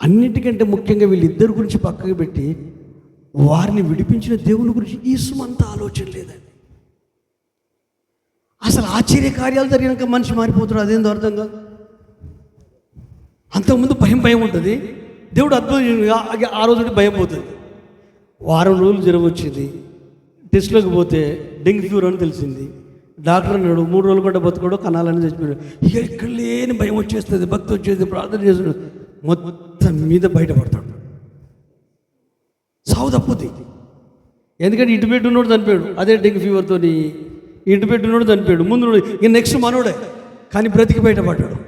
అన్నిటికంటే ముఖ్యంగా వీళ్ళిద్దరి గురించి పక్కకు పెట్టి వారిని విడిపించిన దేవుని గురించి ఈసుమంతా ఆలోచన లేదండి. అసలు ఆశ్చర్య కార్యాలు జరిగినాక మనిషి మారిపోతాడు, అదేందో అర్థం కాదు. అంతకుముందు భయం ఉంటుంది, దేవుడు అద్భుతం ఆ రోజు భయం పోతుంది. వారం రోజులు జ్వరం వచ్చింది, టెస్ట్లోకి పోతే డెంగ్యూ ఫీవర్ అని తెలిసింది. డాక్టర్ అన్నాడు 3 రోజులు కూడా బతుకోడు, కణాలని చచ్చిపోయాడు. ఇక ఇక్కడ లేని భయం వచ్చేస్తుంది, భక్తి వచ్చేది, ప్రార్థన చేస్తున్నాడు, మొత్తం మీద బయటపడతాడు. సావు తప్పుద్ది. ఎందుకంటే ఇంటి పెట్టున్నాడు చనిపోయాడు, అదే డెంగ్యూ ఫీవర్తో ఇంటి పెట్టున్నాడు చనిపోయాడు. ముందు ఇక నెక్స్ట్ మనోడే, కానీ బ్రతికి బయటపడ్డాడు.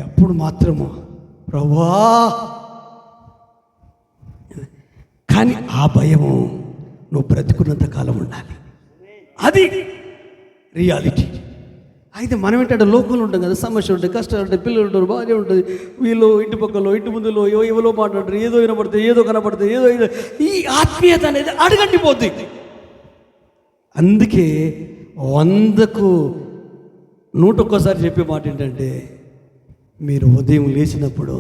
ఎప్పుడు మాత్రము ప్రభువా, కానీ ఆ భయము నువ్వు బ్రతికున్నంత కాలం ఉండాలి, అది రియాలిటీ. అయితే మనం ఏంటంటే లోకంలో ఉంటాం కదా, సమస్య ఉంటాయి, కష్టాలు ఉంటాయి, పిల్లలు ఉంటారు, బాగానే ఉంటుంది. వీళ్ళు ఇంటి పక్కలో ఇంటి ముందులో ఎవరో మాట్లాడతారు, ఏదో వినపడితే ఏదో కనపడితే ఏదో ఈ ఆత్మీయత అనేది అడగండిపోద్ది. అందుకే 100కు 101 చెప్పే మాట ఏంటంటే, మీరు ఉదయం లేచినప్పుడు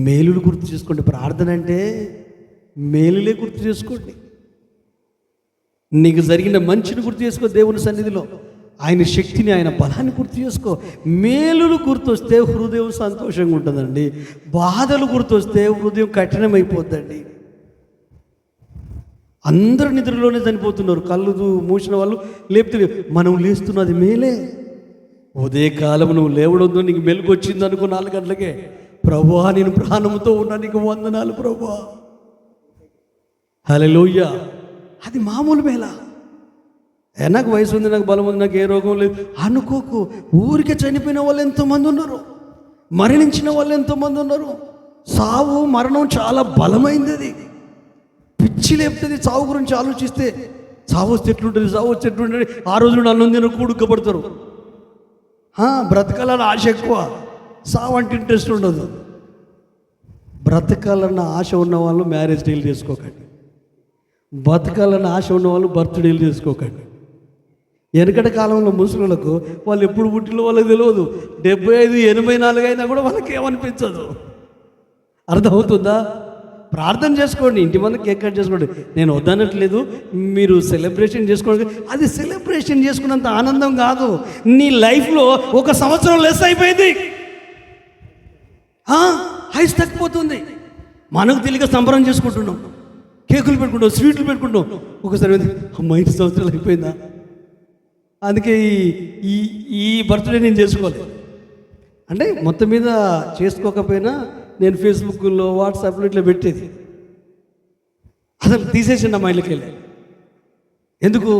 మేలులు గుర్తు చేసుకోండి. ప్రార్థన అంటే మేలులే గుర్తు చేసుకోండి. నీకు జరిగిన మంచిని గుర్తు చేసుకో, దేవుని సన్నిధిలో ఆయన శక్తిని, ఆయన బలాన్ని గుర్తు చేసుకో. మేలులు గుర్తొస్తే హృదయం సంతోషంగా ఉంటుందండి. బాధలు గుర్తొస్తే హృదయం కఠినమైపోద్దండి. అందరూ నిద్రలోనే చనిపోతున్నారు, కళ్ళు మూసిన వాళ్ళు లేపుతూ, మనం లేస్తున్నది మేలే. ఉదయకాలం నువ్వు లేవడంతో నీకు మెలుగు వచ్చింది అనుకో 4 గంటలకే, ప్రభువా నేను ప్రాణంతో ఉన్నా, నీకు వందనాలు ప్రభువా, హల్లెలూయా. అది మామూలు మేళ. నాకు వయసు ఉంది, నాకు బలం ఉంది, నాకు ఏ రోగం లేదు అనుకోకు. ఊరికే చనిపోయిన వాళ్ళు ఎంతోమంది ఉన్నారు, మరణించిన వాళ్ళు ఎంతోమంది ఉన్నారు. సావు మరణం చాలా బలమైంది, అది పిచ్చి లేపుతుంది. చావు గురించి ఆలోచిస్తే చావు వస్తే ఎట్లుంటుంది, చావు వస్తే ఎట్లుంటుంది. ఆ రోజు అన్నం తిన కూడుకపడతారు. బ్రతకాలన్న ఆశ ఎక్కువ, సావు అంటే ఇంట్రెస్ట్ ఉండదు. బ్రతకాలన్న ఆశ ఉన్న వాళ్ళు మ్యారేజ్ డీల్ చేసుకోకండి. బతకాలన్న ఆశ ఉన్న వాళ్ళు బర్త్డేలు చేసుకోకండి. వెనకటి కాలంలో ముసలులకు వాళ్ళు ఎప్పుడు పుట్టిలో వాళ్ళకి తెలియదు. 75, 84 అయినా కూడా వాళ్ళకి ఏమనిపించదు. అర్థమవుతుందా? ప్రార్థన చేసుకోండి, ఇంటి మంది కేక్ కట్ చేసుకోండి, నేను వద్దనట్లేదు. మీరు సెలబ్రేషన్ చేసుకోండి, అది సెలబ్రేషన్ చేసుకున్నంత ఆనందం కాదు. నీ లైఫ్లో 1 సంవత్సరం లెస్ అయిపోయింది, హైస్ తగ్గిపోతుంది. మనకు తెలియక సంబరం చేసుకుంటున్నాం, కేకులు పెట్టుకుంటాం, స్వీట్లు పెట్టుకుంటాం. ఒకసారి అమ్మ 5 సంవత్సరాలు అయిపోయిందా, అందుకే ఈ బర్త్డే నేను చేసుకోవాలి అంటే మొత్తం మీద చేసుకోకపోయినా నేను ఫేస్బుక్లో, వాట్సాప్లో ఇట్లా పెట్టేది. అసలు తీసేసి నా మైండ్లోకి వెళ్ళి. ఎందుకు?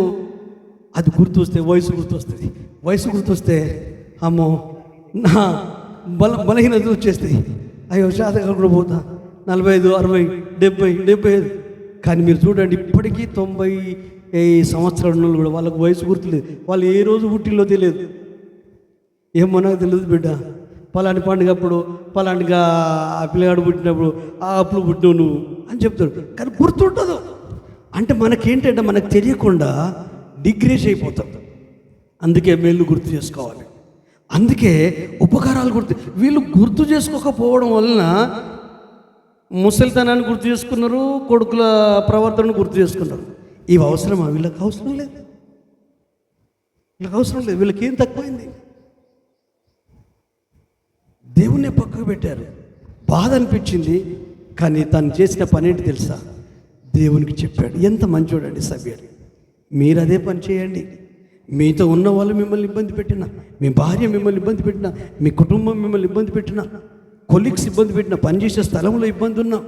అది గుర్తొస్తే వయసు గుర్తొస్తుంది. వయసు గుర్తొస్తే అమ్మో నా బలహీనత వచ్చేస్తాయి. అయ్యో శాతం కూడా పోతా. 45, 60, 70, 75. కానీ మీరు చూడండి, ఇప్పటికీ 90 సంవత్సరాల నుండి కూడా వాళ్ళకు వయసు గుర్తులేదు. వాళ్ళు ఏ రోజు పుట్టిల్లో తెలియదు. ఏమో నాకు తెలియదు బిడ్డ, పలాంటి పండుగ అప్పుడు, పలాంటిగా ఆ పిల్లగాడు పుట్టినప్పుడు అప్పుడు పుట్టినావు నువ్వు అని చెప్తాడు, కానీ గుర్తుండదు. అంటే మనకేంటంటే మనకు తెలియకుండా డిగ్రేజ్ అయిపోతాం. అందుకే మేలు గుర్తు చేసుకోవాలి. అందుకే ఉపకారాలు వీళ్ళు గుర్తు చేసుకోకపోవడం వలన ముసలితనాన్ని గుర్తు చేసుకున్నారు, కొడుకుల ప్రవర్తనను గుర్తు చేసుకున్నారు. ఇవి అవసరమా? వీళ్ళకి అవసరం లేదు, వీళ్ళకి అవసరం లేదు. వీళ్ళకి ఏం తక్కువైంది? దేవుణ్ణి పక్కకు పెట్టారు. బాధ అనిపించింది, కానీ తను చేసిన పని ఏంటి తెలుసా? దేవునికి చెప్పాడు. ఎంత మంచోడండి సభ్యుడు. మీరు అదే పని చేయండి. మీతో ఉన్న వాళ్ళు మిమ్మల్ని ఇబ్బంది పెట్టినా, మీ భార్య మిమ్మల్ని ఇబ్బంది పెట్టినా, మీ కుటుంబం మిమ్మల్ని ఇబ్బంది పెట్టినా, కొలీగ్స్ ఇబ్బంది పెట్టినా, పనిచేసే స్థలంలో ఇబ్బంది ఉన్నా,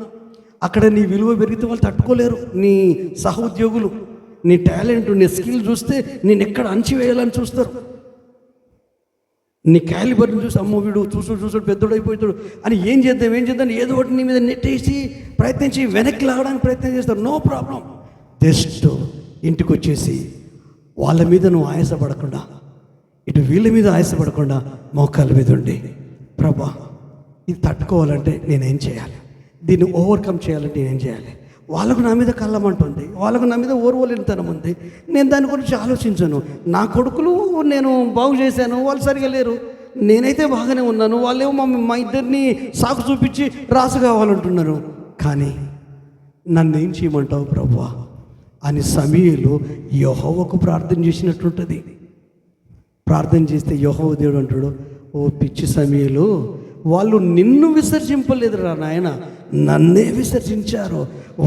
అక్కడ నీ విలువ పెరిగితే వాళ్ళు తట్టుకోలేరు. నీ సహోద్యోగులు నీ టాలెంట్, నీ స్కిల్ చూస్తే నేను ఎక్కడ అణచివేయాలని చూస్తారు. నీ క్యాలిబర్ని చూసి అమ్మో వీడు చూసాడు పెద్దోడు అయిపోతాడు అని ఏం చేద్దాం ఏదో ఒకటి నీ మీద నెట్టేసి ప్రయత్నించి వెనక్కి లాగడానికి ప్రయత్నం చేస్తారు. No problem. జస్ట్ ఇంటికి వచ్చేసి వాళ్ళ మీద నువ్వు ఆయాసపడకుండా, ఇటు వీళ్ళ మీద ఆయాసపడకుండా మోకాళ్ళ మీద ఉండి, ప్రభా ఇది తట్టుకోవాలంటే నేనేం చేయాలి, దీన్ని ఓవర్కమ్ చేయాలంటే నేనేం చేయాలి, వాళ్ళకు నా మీద కళ్ళమంటుంది, వాళ్ళకు నా మీద ఓర్వలేనితనం ఉంది, నేను దాని గురించి ఆలోచించాను. నా కొడుకులు నేను బాగు చేశాను, వాళ్ళు సరిగా లేరు, నేనైతే బాగానే ఉన్నాను, వాళ్ళేమో మా ఇద్దరిని సాకు చూపించి రాసు కావాలంటున్నారు. కానీ నన్నేం చేయమంటావు ప్రభువా అని సమూయేలు యెహోవాకు ప్రార్థన చేసినట్లుంటుంది. ప్రార్థన చేస్తే యెహోవా దేవుడు అంటాడు, ఓ పిచ్చి సమూయేలు, వాళ్ళు నిన్ను విసర్జింపలేదురా నాయన, నన్నే విసర్జించారు.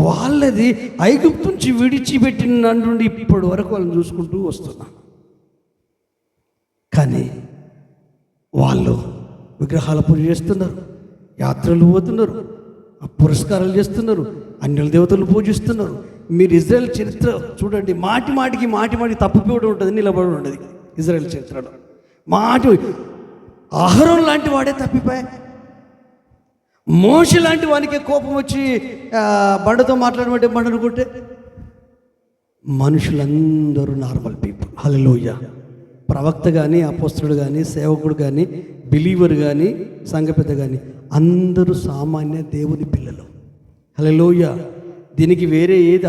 వాళ్ళది ఐగుప్తు నుంచి విడిచిపెట్టిన నుండి ఇప్పటి వరకు వాళ్ళని చూసుకుంటూ వస్తున్నా. కానీ వాళ్ళు విగ్రహాల పూజ చేస్తున్నారు, యాత్రలు పోతున్నారు, పురస్కారాలు చేస్తున్నారు, అన్యుల దేవతలు పూజిస్తున్నారు. మీరు ఇజ్రాయెల్ చరిత్ర చూడండి, మాటికి తప్పిపోవడం ఉంటుంది, నిలబడి ఉండదు. ఇజ్రాయెల్ చరిత్రలో అహరోను లాంటి వాడే తప్పిపోయా. మోషే లాంటి వానికి కోపం వచ్చి బండతో మాట్లాడమంటే బండను కొట్టే. మనుషులందరూ నార్మల్ పీపుల్. హల్లెలూయా. ప్రవక్త కానీ, అపోస్తలుడు కానీ, సేవకుడు కానీ, బిలీవర్ కానీ, సంఘ పెద్ద కానీ అందరూ సామాన్య దేవుని పిల్లలు. హల్లెలూయా. దీనికి వేరే ఏది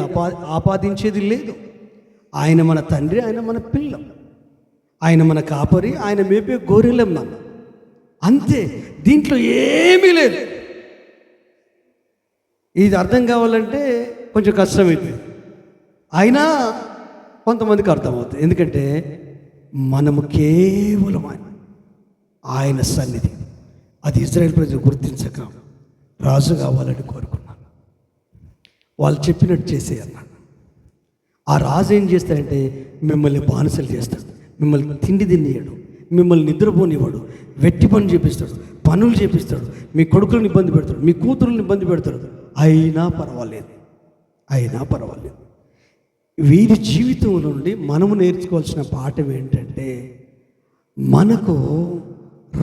ఆపాదించేది లేదు. ఆయన మన తండ్రి, ఆయన మన పిల్ల, ఆయన మన కాపరి, ఆయన మేపే గొర్రెలం మనం, అంతే. దీంట్లో ఏమీ లేదు. ఇది అర్థం కావాలంటే కొంచెం కష్టమైంది, అయినా కొంతమందికి అర్థమవుతుంది. ఎందుకంటే మనము కేవలం ఆయన సన్నిధి, అది ఇజ్రాయెల్ ప్రజలు గుర్తించక రాజు కావాలని కోరుకున్నాను. వాళ్ళు చెప్పినట్టు చేసే అన్నాడు. ఆ రాజు ఏం చేస్తాడంటే మిమ్మల్ని బానిసలు చేస్తాడు, మిమ్మల్ని తిండి తినియడు, మిమ్మల్ని నిద్రపోనివాడు, వెట్టి పని చేపిస్తాడు, పనులు చేపిస్తాడు, మీ కొడుకులను ఇబ్బంది పెడతాడు, మీ కూతురుని ఇబ్బంది పెడతాడు. అయినా పర్వాలేదు. వీరి జీవితం నుండి మనము నేర్చుకోవాల్సిన పాఠం ఏంటంటే, మనకు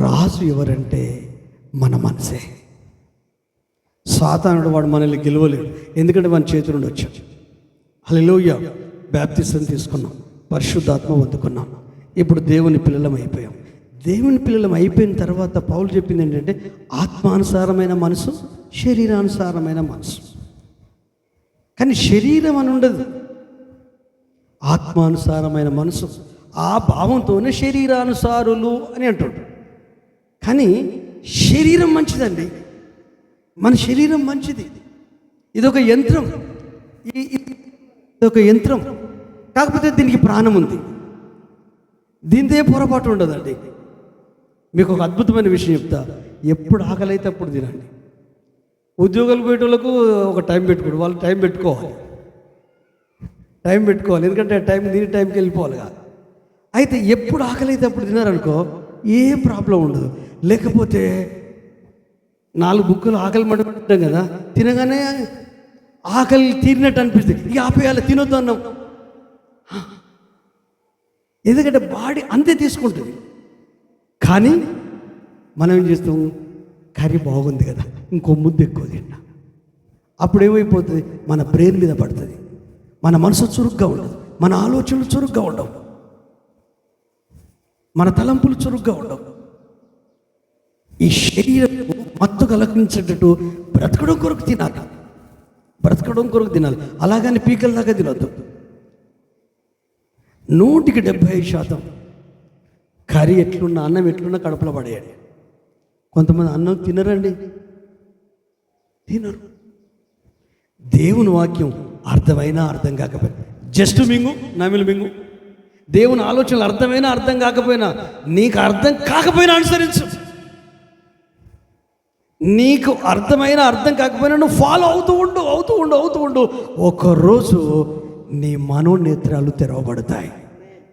రాజు ఎవరంటే మన మనసే. సాతానుడు వాడు మనల్ని గెలవలేడు, ఎందుకంటే మన చేతుల నుండి వచ్చాం. హల్లెలూయా. బాప్తిసం తీసుకున్నాం, పరిశుద్ధాత్మ పొందుకున్నాం, ఇప్పుడు దేవుని పిల్లలం అయిపోయాం. దేవుని పిల్లలం అయిపోయిన తర్వాత పౌలు చెప్పింది ఏంటంటే ఆత్మానుసారమైన మనసు, శరీరానుసారమైన మనసు. కానీ శరీరం అని ఉండదు, ఆత్మానుసారమైన మనసు. ఆ భావంతోనే శరీరానుసారులు అని అంటాడు. కానీ శరీరం మంచిదండి, మన శరీరం మంచిది. ఇదొక యంత్రం, ఇదొక యంత్రం, కాకపోతే దీనికి ప్రాణం ఉంది. దీనిదే పొరపాటు ఉండదండి. మీకు ఒక అద్భుతమైన విషయం చెప్తా, ఎప్పుడు ఆకలి అయితే అప్పుడు తినండి. ఉద్యోగాలు పోయేటోళ్ళకు ఒక టైం పెట్టుకోండి, వాళ్ళు టైం పెట్టుకోవాలి, ఎందుకంటే దీని టైంకి వెళ్ళిపోవాలి కదా. అయితే ఎప్పుడు ఆకలి అయితే అప్పుడు తినారనుకో ఏ ప్రాబ్లం ఉండదు. లేకపోతే 4 బుక్కలు ఆకలి మంటాం కదా, తినగానే ఆకలి తీరినట్టు అనిపిస్తుంది, ఇక ఆపేయాలి, తినొద్దు అన్నాం. ఎందుకంటే బాడీ అంతే తీసుకుంటుంది. కానీ మనం ఏం చేస్తాం, కర్రీ బాగుంది కదా, ఇంకో ముద్దు ఎక్కువ తింటా. అప్పుడు ఏమైపోతుంది, మన బ్రెయిన్ మీద పడుతుంది, మన మనసు చురుగ్గా ఉండదు, మన ఆలోచనలు చురుగ్గా ఉండవు, మన తలంపులు చురుగ్గా ఉండవు. ఈ శరీరం మత్తు కలగించేటట్టు బ్రతకడం కొరకు తినాలి, అలాగని పీకల దాకా తినొద్దు. 100% కర్రీ ఎట్లున్నా, అన్నం ఎట్లున్నా కడుపులో పడేయండి. కొంతమంది అన్నం తినరు. దేవుని వాక్యం అర్థమైనా అర్థం కాకపోయినా జస్ట్ మింగు, నమిలి మింగు. దేవుని ఆలోచనలు అర్థమైనా అర్థం కాకపోయినా, నీకు అర్థం కాకపోయినా అనుసరించు. నీకు అర్థమైనా అర్థం కాకపోయినా నువ్వు ఫాలో అవుతూ ఉండు. ఒకరోజు నీ మనోనేత్రాలు తెరవబడతాయి,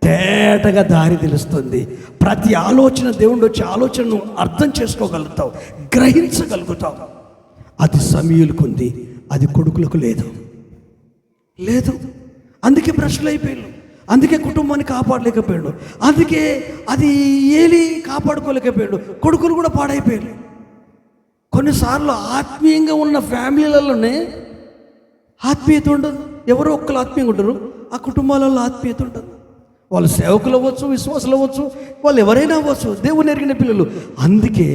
తేటగా దారి తెలుస్తుంది. ప్రతి ఆలోచన దేవుడు వచ్చే ఆలోచనను అర్థం చేసుకోగలుగుతావు, గ్రహించగలుగుతావు. అది సమూయేలుకు ఉంది, అది కొడుకులకు లేదు. అందుకే భ్రష్టులు అయిపోయాడు, అందుకే కుటుంబాన్ని కాపాడలేకపోయాడు, అందుకే అది ఏలి కాపాడుకోలేకపోయాడు, కొడుకులు కూడా పాడైపోయాడు. కొన్నిసార్లు ఆత్మీయంగా ఉన్న ఫ్యామిలీలలోనే ఆత్మీయత ఉండదు. ఎవరో ఒక్కరు ఆత్మీయంగా ఉంటారు, ఆ కుటుంబాలలో ఆత్మీయత ఉండదు. వాళ్ళు సేవకులు అవ్వచ్చు, విశ్వాసులు అవ్వచ్చు, వాళ్ళు ఎవరైనా అవ్వచ్చు, దేవుని ఎరిగిన పిల్లలు. అందుకే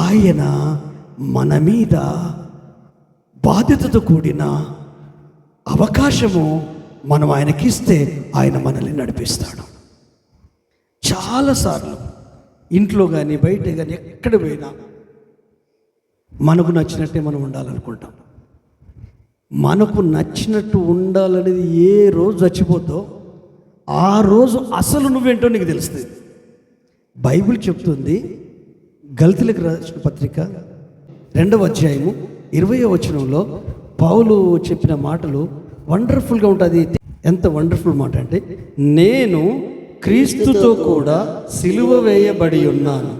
ఆయన మన మీద బాధ్యతతో కూడిన అవకాశము మనం ఆయనకిస్తే ఆయన మనల్ని నడిపిస్తాడు. చాలాసార్లు ఇంట్లో కానీ బయట కానీ ఎక్కడ పోయినా మనకు నచ్చినట్టే మనం ఉండాలనుకుంటాం. మనకు నచ్చినట్టు ఉండాలనేది ఏ రోజు చచ్చిపోతో ఆ రోజు అసలు నువ్వేంటో నీకు తెలుస్తుంది. బైబిల్ చెప్తుంది, గల్తీలకు రాసిన పత్రిక 2వ అధ్యాయము 20వ వచనంలో పౌలు చెప్పిన మాటలు వండర్ఫుల్గా ఉంటుంది. ఎంత వండర్ఫుల్ మాట అంటే, నేను క్రీస్తుతో కూడా సిలువ వేయబడి ఉన్నాను,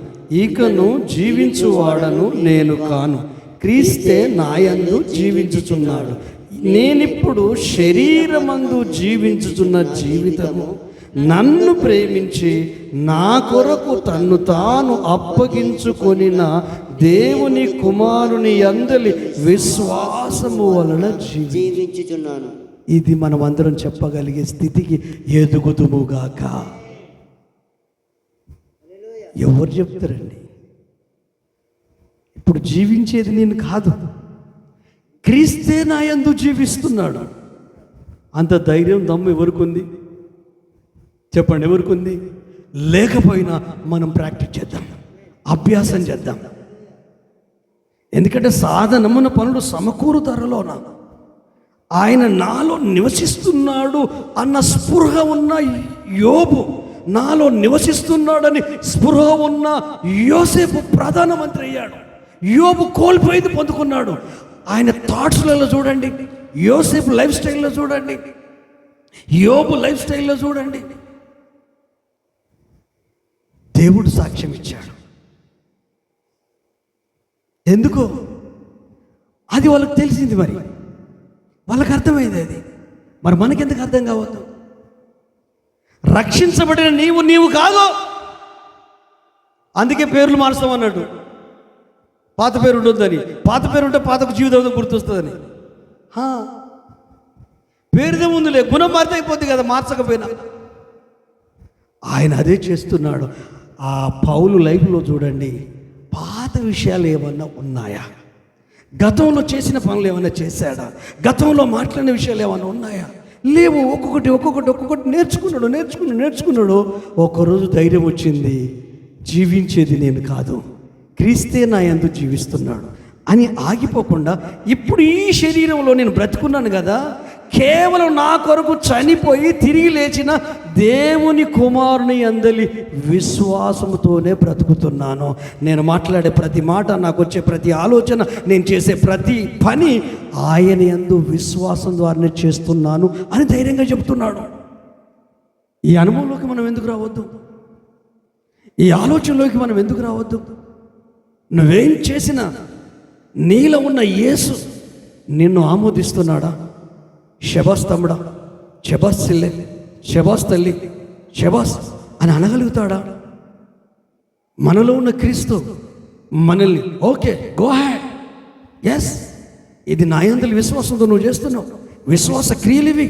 ఇకను జీవించువాడను నేను కాను, క్రీస్తే నాయందు జీవించుచున్నాడు. నేనిప్పుడు శరీరమందు జీవించుచున్న జీవితము నన్ను ప్రేమించి నా కొరకు తన్ను తాను అప్పగించుకొనిన దేవుని కుమారుని యందలి విశ్వాసము వలన జీవించుచున్నాను. ఇది మనం అందరం చెప్పగలిగే స్థితికి ఎదుగుదుముగాక. ఎవరు చెప్తారండి? ఇప్పుడు జీవించేది నేను కాదు, క్రీస్తే నా యందు జీవిస్తున్నాడు. అంత ధైర్యం దమ్ము ఎవరికుంది చెప్పండి? ఎవరికుంది? లేకపోయినా మనం ప్రాక్టీస్ చేద్దాం, అభ్యాసం చేద్దాం. ఎందుకంటే సాధనమున పనులు సమకూరుతారులోన ఆయన నాలో నివసిస్తున్నాడు అన్న స్పృహ ఉన్న యోబు, నాలో నివసిస్తున్నాడని స్పృహ ఉన్న యోసేపు ప్రధానమంత్రి అయ్యాడు. యోబు కోల్పోయింది పొందుకున్నాడు. ఆయన థాట్స్లలో చూడండి, యోసేపు లైఫ్ స్టైల్లో చూడండి, యోబు లైఫ్ స్టైల్లో చూడండి. దేవుడు సాక్ష్యం ఇచ్చాడు. ఎందుకో అది వాళ్ళకి తెలిసింది, మరి వాళ్ళకి అర్థమైంది అది. మరి మనకెందుకు అర్థం కావద్దు? రక్షించబడిన నీవు కాదు. అందుకే పేర్లు మారుస్తాం అన్నాడు. పాత పేరు ఉండొద్దని, పాత పేరు ఉంటే పాతకు జీవితం గుర్తొస్తుందని. పేరుదే ముందులే, గుణం మారితే అయిపోద్ది కదా మార్చకపోయినా. ఆయన అదే చేస్తున్నాడు. ఆ పౌలు లైఫ్లో చూడండి, పాత విషయాలు ఏమన్నా ఉన్నాయా? గతంలో చేసిన పనులు ఏమైనా చేశాడా? గతంలో మాట్లాడిన విషయాలు ఏమైనా ఉన్నాయా? లేవు. ఒక్కొక్కటి నేర్చుకున్నాడు. ఒకరోజు ధైర్యం వచ్చింది, జీవించేది నేను కాదు, క్రీస్తే నా యందు జీవిస్తున్నాడు అని ఆగిపోకుండా, ఇప్పుడు ఈ శరీరంలో నేను బ్రతుకున్నాను కదా, కేవలం నా కొరకు చనిపోయి తిరిగి లేచిన దేవుని కుమారుని యందలి విశ్వాసముతోనే బ్రతుకుతున్నాను. నేను మాట్లాడే ప్రతి మాట, నాకు వచ్చే ప్రతి ఆలోచన, నేను చేసే ప్రతి పని ఆయన యందు విశ్వాసం ద్వారానే చేస్తున్నాను అని ధైర్యంగా చెప్తున్నాడు. ఈ అనుభవంలోకి మనం ఎందుకు రావద్దు? ఈ ఆలోచనలోకి మనం ఎందుకు రావద్దు? నువ్వేం చేసినా నీలో ఉన్న యేసు నిన్ను ఆమోదిస్తున్నాడా? శబాస్ తమ్ముడా, శబాస్ చెల్లె, శబాస్ తల్లి, శబాస్ అని అనగలుగుతాడా? మనలో ఉన్న క్రీస్తు మనల్ని ఓకే గో హ్యాడ్, ఎస్ ఇది నా యందలి విశ్వాసంతో నువ్వు చేస్తున్నావు, విశ్వాస క్రియలు ఇవి,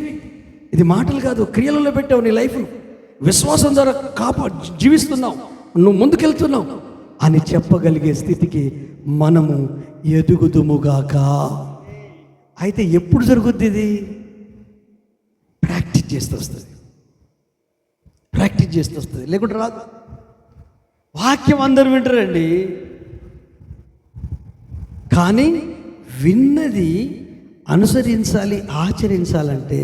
ఇది మాటలు కాదు, క్రియలలో పెట్టావు నీ లైఫ్, విశ్వాసం ద్వారా జీవిస్తున్నావు, నువ్వు ముందుకెళ్తున్నావు అని చెప్పగలిగే స్థితికి మనము ఎదుగుదుముగాక. అయితే ఎప్పుడు జరుగుద్ది ఇది? ప్రాక్టీస్ చేస్తూ వస్తుంది, లేకుంటే రాదు. వాక్యం అందరూ వింటారండి, కానీ విన్నది అనుసరించాలి, ఆచరించాలంటే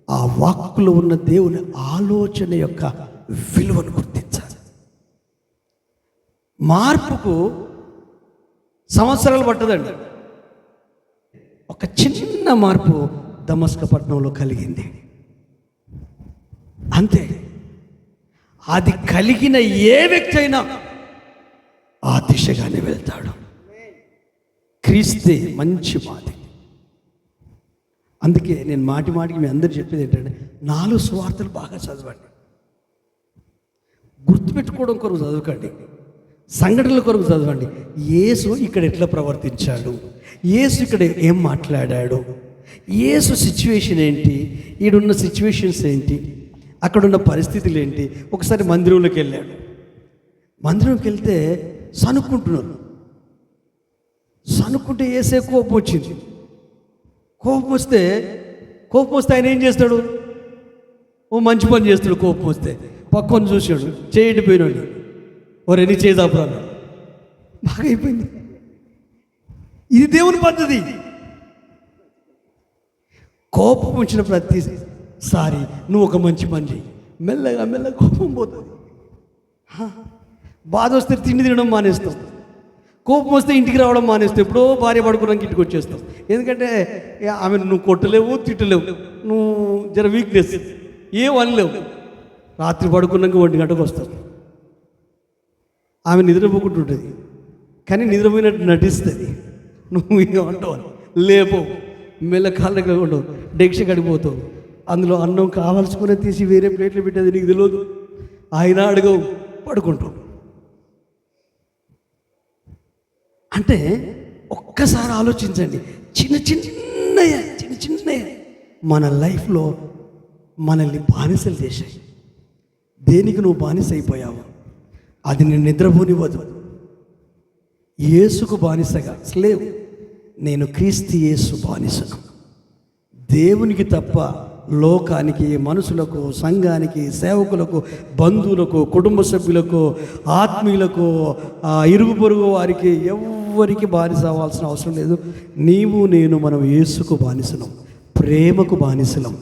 ఆ వాక్కులో ఉన్న దేవుని ఆలోచన యొక్క విలువను గుర్తించాలి. మార్పుకు సంవత్సరాలు పట్టదండి. ఒక చిన్న మార్పు దమస్క పట్టణంలో కలిగింది, అంతే. అది కలిగిన ఏ వ్యక్తి అయినా ఆ దిశగానే వెళ్తాడు. క్రీస్తే మంచి మాది. అందుకే నేను మాటికి మీ అందరు చెప్పేది ఏంటంటే, 4 సువార్తలు బాగా చదవండి, గుర్తుపెట్టుకోవడం కొరకు చదవకండి, సంఘటనల కొరకు చదవండి. యేసు ఇక్కడ ఎట్లా ప్రవర్తించాడు, యేసు ఇక్కడ ఏం మాట్లాడాడు, యేసు సిచ్యువేషన్ ఏంటి, ఈడున్న సిచ్యువేషన్స్ ఏంటి, అక్కడున్న పరిస్థితులు ఏంటి. ఒకసారి మందిరంలోకి వెళ్ళాడు. మందిరంకి వెళ్తే సనుక్కుంటున్నారు. సనుక్కుంటే యేసే కోపం వచ్చింది. కోపం వస్తే ఆయన ఏం చేస్తాడు? ఓ మంచి పని చేస్తాడు. కోపం వస్తే పక్కన చూశాడు, చేయండి పోయినాడు, ఒరే నీ చేదాపురా అన్నాడు. బాగా అయిపోయింది. ఇది దేవుని పద్ధతి. కోపం వచ్చిన ప్రతిసారి నువ్వు ఒక మంచి పని చెయ్యి, మెల్లగా మెల్లగా కోపం పోతుంది. బాధ వస్తే తిండి తినడం మానేస్తాం, కోపం వస్తే ఇంటికి రావడం మానేస్తాం, ఎప్పుడో భార్య పడుకున్నాక ఇంటికి వచ్చేస్తాం. ఎందుకంటే ఆమె నువ్వు కొట్టలేవు, తిట్టలేవు, నువ్వు జర వీక్నెస్ ఏం అనలేవు. రాత్రి పడుకున్నాక 1 గంటకు వస్తావు. ఆమె నిద్రపోకుంటుంటుంది, కానీ నిద్రపోయినట్టు నటిస్తుంది. నువ్వు ఏమంటావు లేపో, మెల్ల కాళ్ళగా ఉండవు, డెక్ష కడిగిపోతావు. అందులో అన్నం కావాల్సుకునే తీసి వేరే ప్లేట్లు పెట్టేది నీకు తెలియదు. ఆయన అడగవు, పడుకుంటావు. అంటే ఒక్కసారి ఆలోచించండి. చిన్న చిన్నయ్య మన లైఫ్లో మనల్ని బానిసలు చేశాయి. దేనికి నువ్వు బానిస అయిపోయావు? అది నేను నిద్రపోనివ్వదు. యేసుకు బానిసగా స్లేవ్. నేను క్రీస్తు యేసు బానిసను. దేవునికి తప్ప లోకానికి, మనుషులకు, సంఘానికి, సేవకులకు, బంధువులకు, కుటుంబ సభ్యులకు, ఆత్మీయులకు, ఇరుగు పొరుగు వారికి ఎవ్వరికి బానిస అవ్వాల్సిన అవసరం లేదు. నీవు నేను మనం యేసుకు బానిసలం, ప్రేమకు బానిసలం,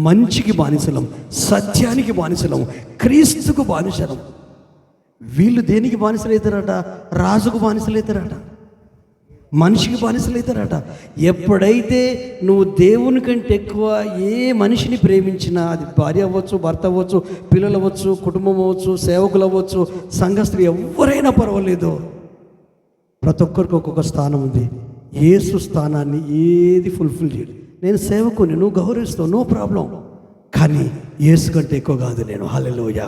మంచికి బానిసలం, సత్యానికి బానిసలం, క్రీస్తుకు బానిసలం. వీళ్ళు దేనికి బానిసలవుతారట? రాజుకు బానిసలవుతారట, మనిషికి బానిసలవుతారట. ఎప్పుడైతే నువ్వు దేవుని కంటే ఎక్కువ ఏ మనిషిని ప్రేమించినా, అది భార్య అవ్వచ్చు, భర్త అవ్వచ్చు, పిల్లలు అవ్వచ్చు, కుటుంబం అవ్వచ్చు, సేవకులు అవ్వచ్చు, సంఘస్థులు ఎవరైనా పర్వాలేదు, ప్రతి ఒక్కరికి ఒక్కొక్క స్థానం ఉంది. యేసు స్థానాన్ని ఏది ఫుల్ఫిల్ చేయడు. నేను సేవకుని, నువ్వు గౌరవిస్తావు, నో ప్రాబ్లం, కానీ యేసు కంటే ఎక్కువ కాదు నేను. హల్లెలూయా.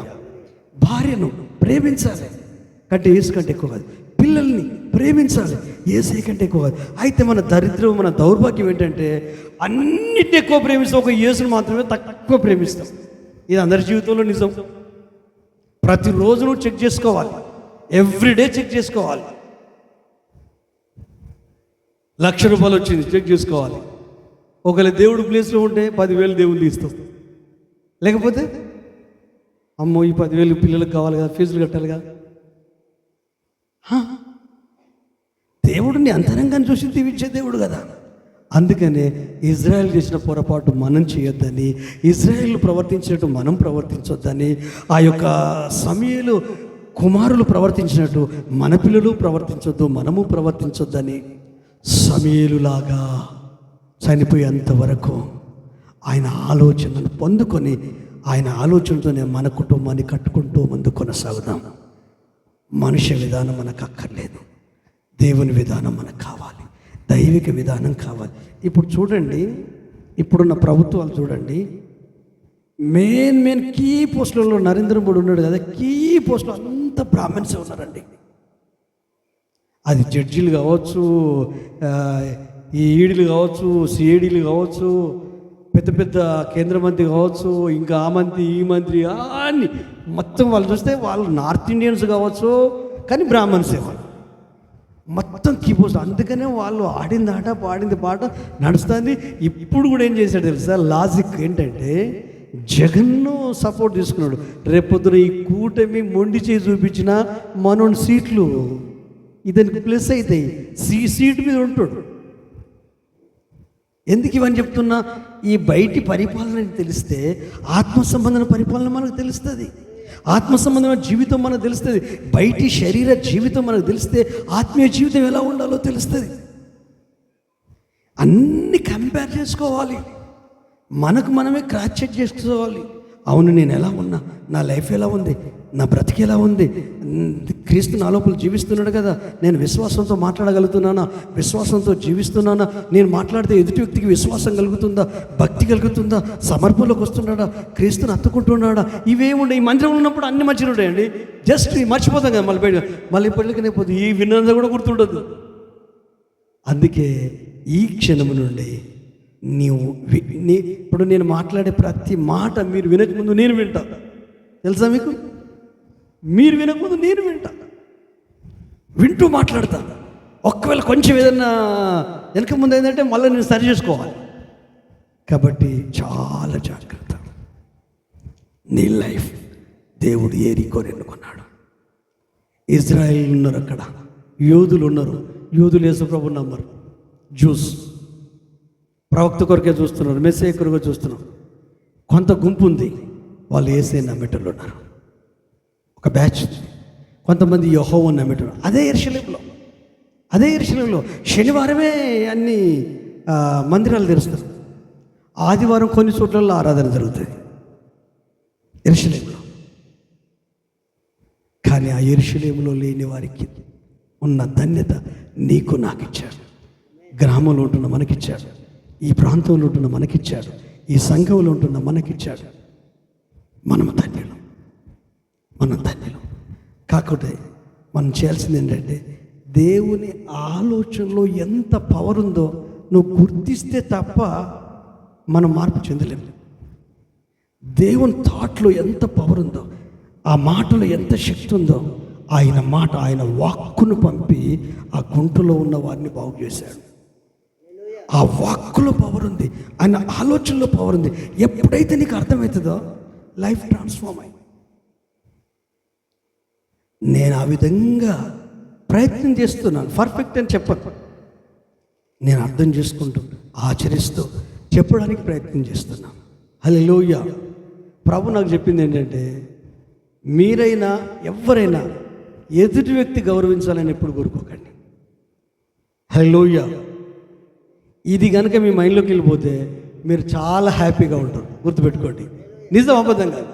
భార్యను ప్రేమించాలి కంటే యేసు కంటే ఎక్కువ కాదు. పిల్లల్ని ప్రేమించాలి, యేసే కంటే ఎక్కువ కాదు. అయితే మన దరిద్రం, మన దౌర్భాగ్యం ఏంటంటే అన్నిటిని ఎక్కువ ప్రేమిస్తాం, ఒక యేసుని మాత్రమే తక్కువ ప్రేమిస్తాం. ఇది అందరి జీవితంలో నిజం. ప్రతిరోజు నువ్వు చెక్ చేసుకోవాలి, ఎవ్రీడే చెక్ చేసుకోవాలి. 1,00,000 రూపాయలు వచ్చింది, చెక్ చేసుకోవాలి. ఒకవేళ దేవుడు ప్లేస్లో ఉంటే 10,000 దేవుళ్ళు ఇస్తాం. లేకపోతే అమ్మో ఈ 10,000 పిల్లలకు కావాలి కదా, ఫీజులు కట్టాలి కదా. దేవుడిని అంతరంగాన్ని చూసి దీవించే దేవుడు కదా. అందుకనే ఇజ్రాయెల్ చేసిన పొరపాటు మనం చేయొద్దని, ఇజ్రాయెల్ ప్రవర్తించినట్టు మనం ప్రవర్తించొద్దని, ఆ యొక్క సమూయేలు కుమారులు ప్రవర్తించినట్టు మన పిల్లలు ప్రవర్తించొద్దు, మనము ప్రవర్తించొద్దని, సమూయేలులాగా చనిపోయేంత వరకు ఆయన ఆలోచనను పొందుకొని, ఆయన ఆలోచనతోనే మన కుటుంబాన్ని కట్టుకుంటూ ముందు కొనసాగుదాం. మనుష్య విధానం మనకు అక్కర్లేదు, దేవుని విధానం మనకు కావాలి, దైవిక విధానం కావాలి. ఇప్పుడు చూడండి, ఇప్పుడున్న ప్రభుత్వాలు చూడండి, మెయిన్ కీ పోస్టులలో నరేంద్ర మోడీ ఉన్నాడు కదా, కీ పోస్టులు అంతా బ్రాహ్మణ్సే ఉన్నారండి. అది జడ్జీలు కావచ్చు, ఈ ఈడీలు కావచ్చు, సిఐడీలు కావచ్చు, పెద్ద పెద్ద కేంద్ర మంత్రి కావచ్చు, ఇంకా ఆ మంత్రి ఈ మంత్రి అన్ని మొత్తం వాళ్ళు చూస్తే వాళ్ళు నార్త్ ఇండియన్స్ కావచ్చు, కానీ బ్రాహ్మణ్సే వాళ్ళు మొత్తం కీపోస్ట్. అందుకనే వాళ్ళు ఆడింది ఆట, పాడింది పాట నడుస్తుంది. ఇప్పుడు కూడా ఏం చేశాడు తెలుసా? లాజిక్ ఏంటంటే జగన్ను సపోర్ట్ తీసుకున్నాడు. రేపొద్దున ఈ కూటమి మొండి చేసి చూపించిన మనోని సీట్లు ఇతనికి ప్లస్ అవుతాయి, సీటు మీద ఉంటాడు. ఎందుకు ఇవన్నీ చెప్తున్నా? ఈ బయటి పరిపాలన తెలిస్తే ఆత్మ సంబంధమైన పరిపాలన మనకు తెలుస్తుంది, ఆత్మ సంబంధమైన జీవితం మనకు తెలుస్తుంది, బయటి శరీర జీవితం మనకు తెలిస్తే ఆత్మీయ జీవితం ఎలా ఉండాలో తెలుస్తుంది. అన్నీ కంపేర్ చేసుకోవాలి, మనకు మనమే క్రాస్ చెక్ చేసుకోవాలి. అవును, నేను ఎలా ఉన్నా, నా లైఫ్ ఎలా ఉంది, నా బ్రతికి ఎలా ఉంది, క్రీస్తు నా లోపల జీవిస్తున్నాడు కదా, నేను విశ్వాసంతో మాట్లాడగలుగుతున్నానా, విశ్వాసంతో జీవిస్తున్నానా, నేను మాట్లాడితే ఎదుటి వ్యక్తికి విశ్వాసం కలుగుతుందా, భక్తి కలుగుతుందా, సమర్పణలోకి వస్తున్నాడా, క్రీస్తుని హత్తుకుంటున్నాడా, ఇవేముండే. ఈ మందిరంలో ఉన్నప్పుడు అన్ని మంచిగా ఉంటాయండి, జస్ట్ మర్చిపోతాం కదా, మళ్ళీ పెళ్ళికనే పోతుంది, ఈ విన్నది కూడా గుర్తుండదు. అందుకే ఈ క్షణము నుండి ఇప్పుడు నేను మాట్లాడే ప్రతి మాట మీరు వినకముందు నేను వింటా, తెలుసా మీకు? మీరు వినకముందు నేను వింటా, వింటూ మాట్లాడతా. ఒక్కవేళ కొంచెం ఏదన్నా వెనక ముందు ఏంటంటే మళ్ళీ నేను సరి చేసుకోవాలి. కాబట్టి చాలా జాగ్రత్త. నీ లైఫ్ దేవుడు ఏ రీకోని ఎన్నుకున్నాడు, ఇజ్రాయేల్ ఉన్నారు, అక్కడ యూదులు ఉన్నారు. యూదులు యేసుప్రభుని నమ్మరు. జ్యూస్ ప్రవక్త కొరకే చూస్తున్నారు, మెస్సే కొరకే చూస్తున్నారు. కొంత గుంపు ఉంది, వాళ్ళు యేసే నమ్మేటోళ్ళు ఉన్నారు. ఒక బ్యాచ్. కొంతమంది యెహోవాను నమ్మేటోళ్ళు. అదే యెరూషలేములో శనివారమే అన్ని మందిరాలు తెరుస్తారు. ఆదివారం కొన్ని చోట్లలో ఆరాధన జరుగుతుంది యెరూషలేములో. కానీ ఆ యెరూషలేములో లేని వారికి ఉన్న ధన్యత నీకు నాకు ఇచ్చాడు. గ్రామంలో ఉంటున్న మనకిచ్చాడు, ఈ ప్రాంతంలో ఉంటున్న మనకిచ్చాడు, ఈ సంఘంలో ఉంటున్న మనకిచ్చాడు. మనం ధన్యులం. కాకపోతే మనం చేయాల్సింది ఏంటంటే, దేవుని ఆలోచనలో ఎంత పవర్ ఉందో నువ్వు గుర్తిస్తే తప్ప మనం మార్పు చెందలేము. దేవుని థాట్లో ఎంత పవర్ ఉందో, ఆ మాటలో ఎంత శక్తి ఉందో, ఆయన వాక్కును పంపి ఆ గుంటలో ఉన్న వారిని బాగు చేశాడు. ఆ వాక్కులో పవర్ ఉంది, ఆయన ఆలోచనలో పవర్ ఉంది. ఎప్పుడైతే నీకు అర్థమవుతుందో లైఫ్ ట్రాన్స్ఫార్మ్ అయ్యి. నేను ఆ విధంగా ప్రయత్నం చేస్తున్నాను. పర్ఫెక్ట్ అని చెప్పను, నేను అర్థం చేసుకుంటూ ఆచరిస్తూ చెప్పడానికి ప్రయత్నం చేస్తున్నాను. హల్లెలూయా. ప్రభు నాకు చెప్పింది ఏంటంటే, మీరైనా ఎవరైనా ఎదుటి వ్యక్తి గౌరవించాలని ఎప్పుడు కోరుకోకండి. హల్లెలూయా. ఇది కనుక మీ మైండ్లోకి వెళ్ళిపోతే మీరు చాలా హ్యాపీగా ఉంటారు. గుర్తుపెట్టుకోండి, నిజం అబద్ధం కాదు.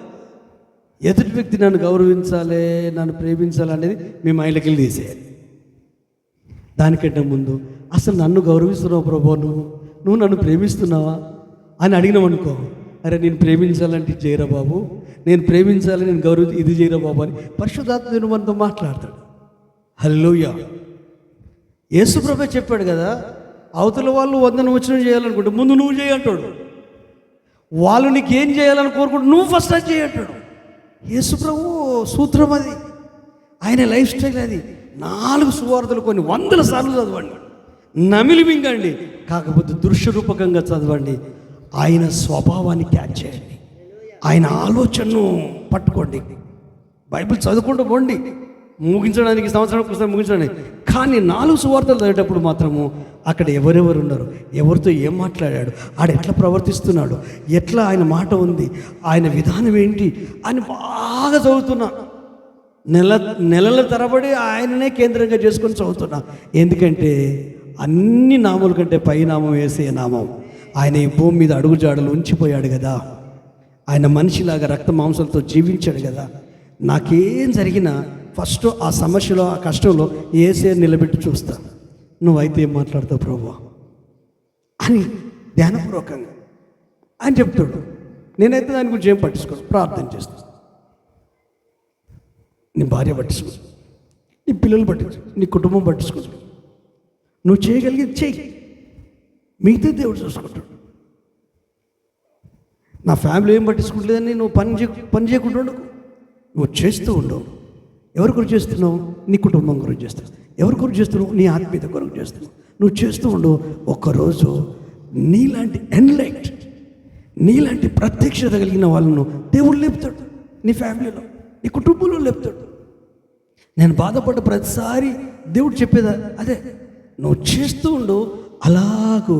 ఎదుటి వ్యక్తి నన్ను గౌరవించాలి, నన్ను ప్రేమించాలి అనేది మీ మైండ్లోకి వెళ్ళి తీసేయాలి. దానికంటే ముందు అసలు నన్ను గౌరవిస్తున్నావు ప్రభు, నువ్వు నన్ను ప్రేమిస్తున్నావా అని అడిగినామనుకో, అరే నేను ప్రేమించాలంటే ఇది చేయరా బాబు, నేను ప్రేమించాలి, నేను ఇది చేయరా బాబు అని పరిశుద్ధాత్మ దేవుడు మనతో మాట్లాడతాడు. హల్లెలూయా. యేసు ప్రభు చెప్పాడు కదా, అవతల వాళ్ళు వందన వచనం చేయాలనుకుంటే ముందు నువ్వు చేయంటాడు. వాళ్ళు నీకేం చేయాలని కోరుకుంటే నువ్వు ఫస్ట్ అది చేయంటాడు. యేసు ప్రభు సూత్రం అది, ఆయన లైఫ్ స్టైల్ అది. 4 సువార్తలు కొన్ని 100 సార్లు చదవండి, నమిలి మింగండి. కాకపోతే దృశ్య రూపకంగా చదవండి. ఆయన స్వభావాన్ని క్యాచ్ చేయండి, ఆయన ఆలోచనను పట్టుకోండి. బైబిల్ చదువుకుంటూ పోండి, ముగించడానికి సంవత్సరం ఒకసారి ముగించడానికి. కానీ 4 సువార్తలు చదివేటప్పుడు మాత్రము అక్కడ ఎవరెవరు ఉన్నారు, ఎవరితో ఏం మాట్లాడాడు, ఆడ ఎట్లా ప్రవర్తిస్తున్నాడు, ఎట్లా ఆయన మాట ఉంది, ఆయన విధానం ఏంటి అని బాగా చదువుతున్నా. నెలల తరబడి ఆయననే కేంద్రంగా చేసుకొని చదువుతున్నా. ఎందుకంటే అన్ని నామముల కంటే పై నామం యేసే నామం. ఆయన ఈ భూమి మీద అడుగుజాడలు ఉంచిపోయాడు కదా, ఆయన మనిషిలాగా రక్త మాంసాలతో జీవించాడు కదా. నాకేం జరిగినా ఫస్ట్ ఆ సమస్యలో, ఆ కష్టంలో యేసే నిలబెట్టి చూస్తా. నువ్వైతే ఏం మాట్లాడతావు ప్రభు అని ధ్యానపూర్వకంగా ఆయన చెప్తాడు. నేనైతే దాని గురించి ఏం పట్టించుకోను, ప్రార్థన చేస్తాను. నీ భార్య పట్టించుకో, నీ పిల్లలు పట్టించుకో, నీ కుటుంబం పట్టించుకో, నువ్వు చేయగలిగేది చెయ్యి, మిగతా దేవుడు చూసుకుంటాడు. నా ఫ్యామిలీ ఏం పట్టించుకుంటలేదని నువ్వు పని చేయకుండా ఉండకు, నువ్వు చేస్తూ ఉండవు. ఎవరి గురించి చేస్తున్నావు? నీ కుటుంబం గురించి చేస్తున్నావు. ఎవరి గురించి చేస్తున్నావు? నీ ఆత్మీయత కొరకు చేస్తున్నావు. నువ్వు చేస్తూ ఉండవు. ఒక్కరోజు నీలాంటి ఎన్లైట్, నీలాంటి ప్రత్యక్షత కలిగిన వాళ్ళను దేవుడు లేపుతాడు. నీ ఫ్యామిలీలో, నీ కుటుంబంలో లేపుతాడు. నేను బాధపడ్డ ప్రతిసారి దేవుడు చెప్పేదా అదే, నువ్వు చేస్తూ ఉండు, అలాగూ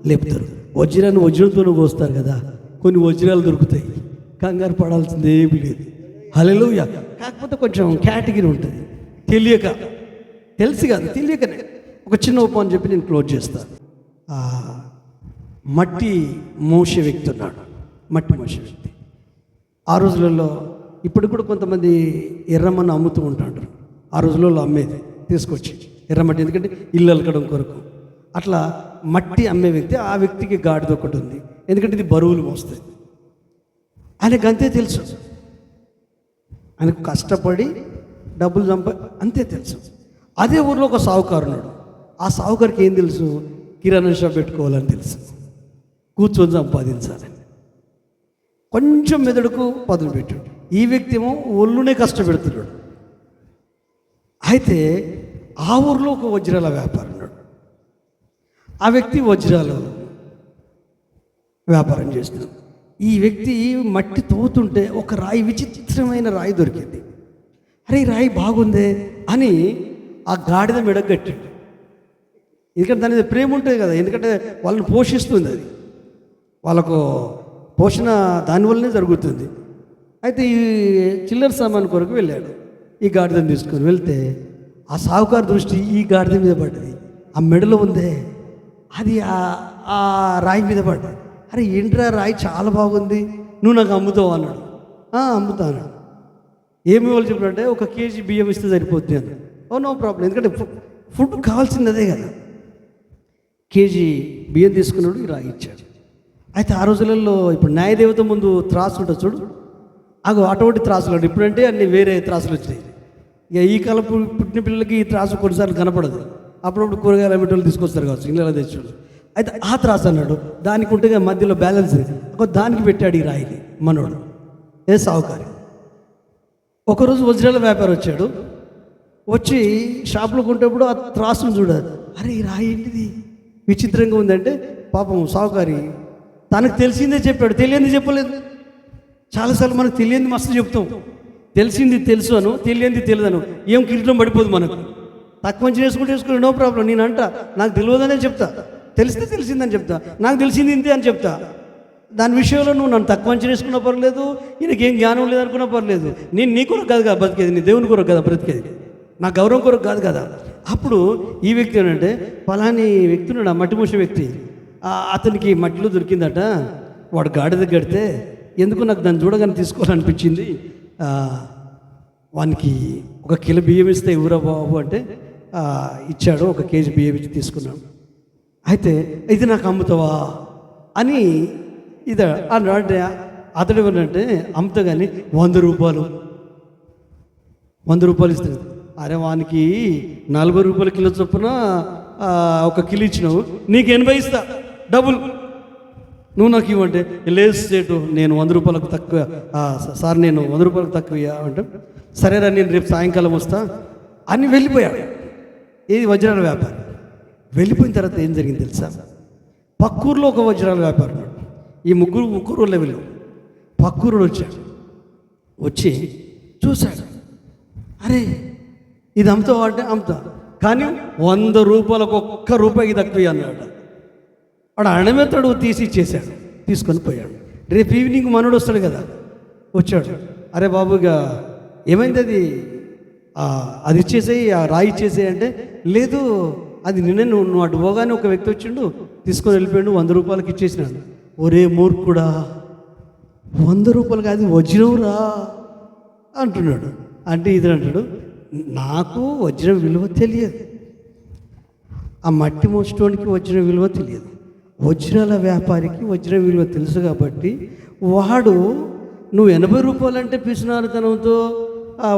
లేపుతారు. వజ్రంతో కోస్తారు కదా, కొన్ని వజ్రాలు దొరుకుతాయి, కంగారు పడాల్సింది ఏమీ లేదు. హల్లెలూయా. కాకపోతే కొంచెం కేటగిరీ ఉంటుంది, తెలియకనే ఒక చిన్న ఉపమానం చెప్పి నేను క్లోజ్ చేస్తాను. మట్టి మోసే వ్యక్తి ఉన్నాడు. మట్టి మోసే వ్యక్తి ఆ రోజులలో, ఇప్పుడు కూడా కొంతమంది ఎర్రమన్ను అమ్ముతూ ఉంటారు. ఆ రోజులలో అమ్మేది తీసుకొచ్చి ఎర్రమట్టి, ఎందుకంటే ఇల్లు అలకడం కొరకు. అట్లా మట్టి అమ్మే వ్యక్తి, ఆ వ్యక్తికి గాడిద ఒకటి ఉంది, ఎందుకంటే ఇది బరువులు మోస్తుంది. ఆయనకు అంతే తెలుసు, ఆయనకు కష్టపడి డబ్బులు అంతే తెలుసు. అదే ఊర్లో ఒక సావుకారు ఉన్నాడు. ఆ సావుకారికి ఏం తెలుసు? కిరాణా షాప్ పెట్టుకోవాలని తెలుసు, కూర్చొని సంపాదించాలని. కొంచెం మెదడుకు పదులు పెట్టాడు. ఈ వ్యక్తి ఏమో ఒళ్ళునే కష్టపెడుతున్నాడు. అయితే ఆ ఊర్లో ఒక వజ్రాల వ్యాపారం ఉన్నాడు. ఆ వ్యక్తి వజ్రాలు వ్యాపారం చేస్తున్నాడు. ఈ వ్యక్తి మట్టి తవ్వుతుంటే ఒక రాయి, విచిత్రమైన రాయి దొరికింది. అరే ఈ రాయి బాగుందే అని ఆ గాడిద మెడగట్టాడు. ఎందుకంటే దాని మీద ప్రేమ ఉంటుంది కదా, ఎందుకంటే వాళ్ళని పోషిస్తుంది, అది వాళ్ళకు పోషణ దానివల్లనే జరుగుతుంది. అయితే ఈ చిల్లర సామాన్ కొరకు వెళ్ళాడు. ఈ గాడిదని తీసుకొని వెళ్తే ఆ సావుకారు దృష్టి ఈ గాడిద మీద పడ్డది. ఆ మెడలో ఉందే అది ఆ రాయి మీద పడ్డది. అరే ఏంట్రా రాయి చాలా బాగుంది, నువ్వు నాకు అమ్ముతావు అన్నాడు. అమ్ముతా అన్నాడు. ఏమి వాళ్ళు చెప్పారంటే 1 కేజీ బియ్యం ఇస్తే సరిపోతుంది అన్నాడు. నో ప్రాబ్లం, ఎందుకంటే ఫుడ్ కావాల్సింది అదే కదా. కేజీ బియ్యం తీసుకున్నాడు, ఈ రాయి ఇచ్చాడు. అయితే ఆ రోజులలో ఇప్పుడు న్యాయదేవత ముందు త్రాసు ఉంటుంది చూడు, అటువంటి త్రాసులు అండి. ఇప్పుడంటే అన్ని వేరే త్రాసులు వచ్చినాయి. ఇక ఈ కాలం పుట్టిన పిల్లలకి ఈ త్రాసు కొన్నిసార్లు కనపడదు. అప్పుడప్పుడు కూరగాయలు అమ్మేటోళ్ళు తీసుకొస్తారు కావచ్చు, ఇళ్ళలో తెచ్చాడు. అయితే ఆ త్రాసు అన్నాడు, దానికి ఉంటే మధ్యలో బ్యాలెన్స్ దానికి పెట్టాడు ఈ రాయిని మనోడు, ఏ సావుకారి. ఒకరోజు వజ్రాల వ్యాపారం వచ్చాడు. వచ్చి షాప్లో కొంటప్పుడు ఆ త్రాసును చూడాలి. అరే ఈ రాయి ఏంటిది విచిత్రంగా ఉందంటే, పాపం సావుకారి తనకు తెలిసిందే చెప్పాడు, తెలియంది చెప్పలేదు. చాలాసార్లు మనకు తెలియంది మస్తు చెప్తాం, తెలిసింది తెలుసు అను, తెలియంది తెలియదను. ఏం కిరీటం పడిపోదు మనకు. తక్కువ మంచి వేసుకుంటే నో ప్రాబ్లం. నేను అంట నాకు తెలియదనే చెప్తా, తెలిస్తే తెలిసిందని చెప్తా, నాకు తెలిసింది ఇంతే అని చెప్తా. దాని విషయంలో నువ్వు నన్ను తక్కువ మంచి వేసుకున్నా పర్లేదు, ఈయనకేం జ్ఞానం లేదనుకున్నా పర్లేదు. నేను నీ కొరకు కాదు కదా బతికేది, నీ దేవుని కొరకు కదా బ్రతికేది, నా గౌరవం కొరకు కాదు కదా. అప్పుడు ఈ వ్యక్తి ఏంటంటే పలాని వ్యక్తి ఉన్నాడు, ఆ మట్టి మూసిన వ్యక్తి, అతనికి మట్టిలో దొరికిందట. వాడు గాడిద కడితే ఎందుకు నాకు దాన్ని చూడగానే తీసుకోవాలనిపించింది. వానికి 1 కిలో బియ్యం ఇస్తే ఎవరా బాబు అంటే ఇచ్చాడు. 1 కేజీ బియ్యం ఇచ్చి తీసుకున్నాడు. అయితే ఇది నాకు అమ్ముతావా అని ఇది అంటే అతడు ఏమన్నంటే అమ్ముతా కానీ 100 రూపాయలు ఇస్తుంది. అరే వానికి 40 రూపాయల కిలో చొప్పున 1 కిలో ఇచ్చినావు, నీకు 80 ఇస్తా డబుల్, నువ్వు నాకు ఇవ్వంటే లేదు సేటు నేను 100 రూపాయలకు తక్కువ, సార్ నేను 100 రూపాయలకు తక్కువ అంటే సరేరా నేను రేపు సాయంకాలం వస్తా అని వెళ్ళిపోయాడు. ఇది వజ్రాల వ్యాపారం. వెళ్ళిపోయిన తర్వాత ఏం జరిగింది తెలుసా? పక్కూరులో ఒక వజ్రాల వ్యాపారం, ఈ ముగ్గురు లెవెల్ పక్కూరు వచ్చి చూశాడు. అరే ఇది అమ్ముతావా అంటే అమ్ముతా, కానీ 100 రూపాయలకు 1 రూపాయికి తక్కువ అన్నాడు. వాడు అణమెత్తడు తీసి ఇచ్చేసాడు, తీసుకొని పోయాడు. రేపు ఈవినింగ్ మనోడు వస్తాడు కదా, వచ్చాడు. అరే బాబుగా ఏమైంది, అది ఇచ్చేసేయి, ఆ రాయి ఇచ్చేసేయి అంటే లేదు అది నిన్నే నువ్వు అటు పోగానే ఒక వ్యక్తి వచ్చిండు తీసుకొని వెళ్ళిపోయాడు, 100 రూపాయలకి ఇచ్చేసినాడు. ఒరే మూర్ఖుడా, 100 రూపాయలు కాదు వజ్రంరా అంటున్నాడు. అంటే ఇది అంటాడు, నాకు వజ్రం విలువ తెలియదు, ఆ మట్టి మోసటోనికి వజ్రం విలువ తెలియదు, వజ్రాల వ్యాపారికి వజ్రం విలువ తెలుసు. కాబట్టి వాడు నువ్వు 80 రూపాయలు అంటే పిసినారితనంతో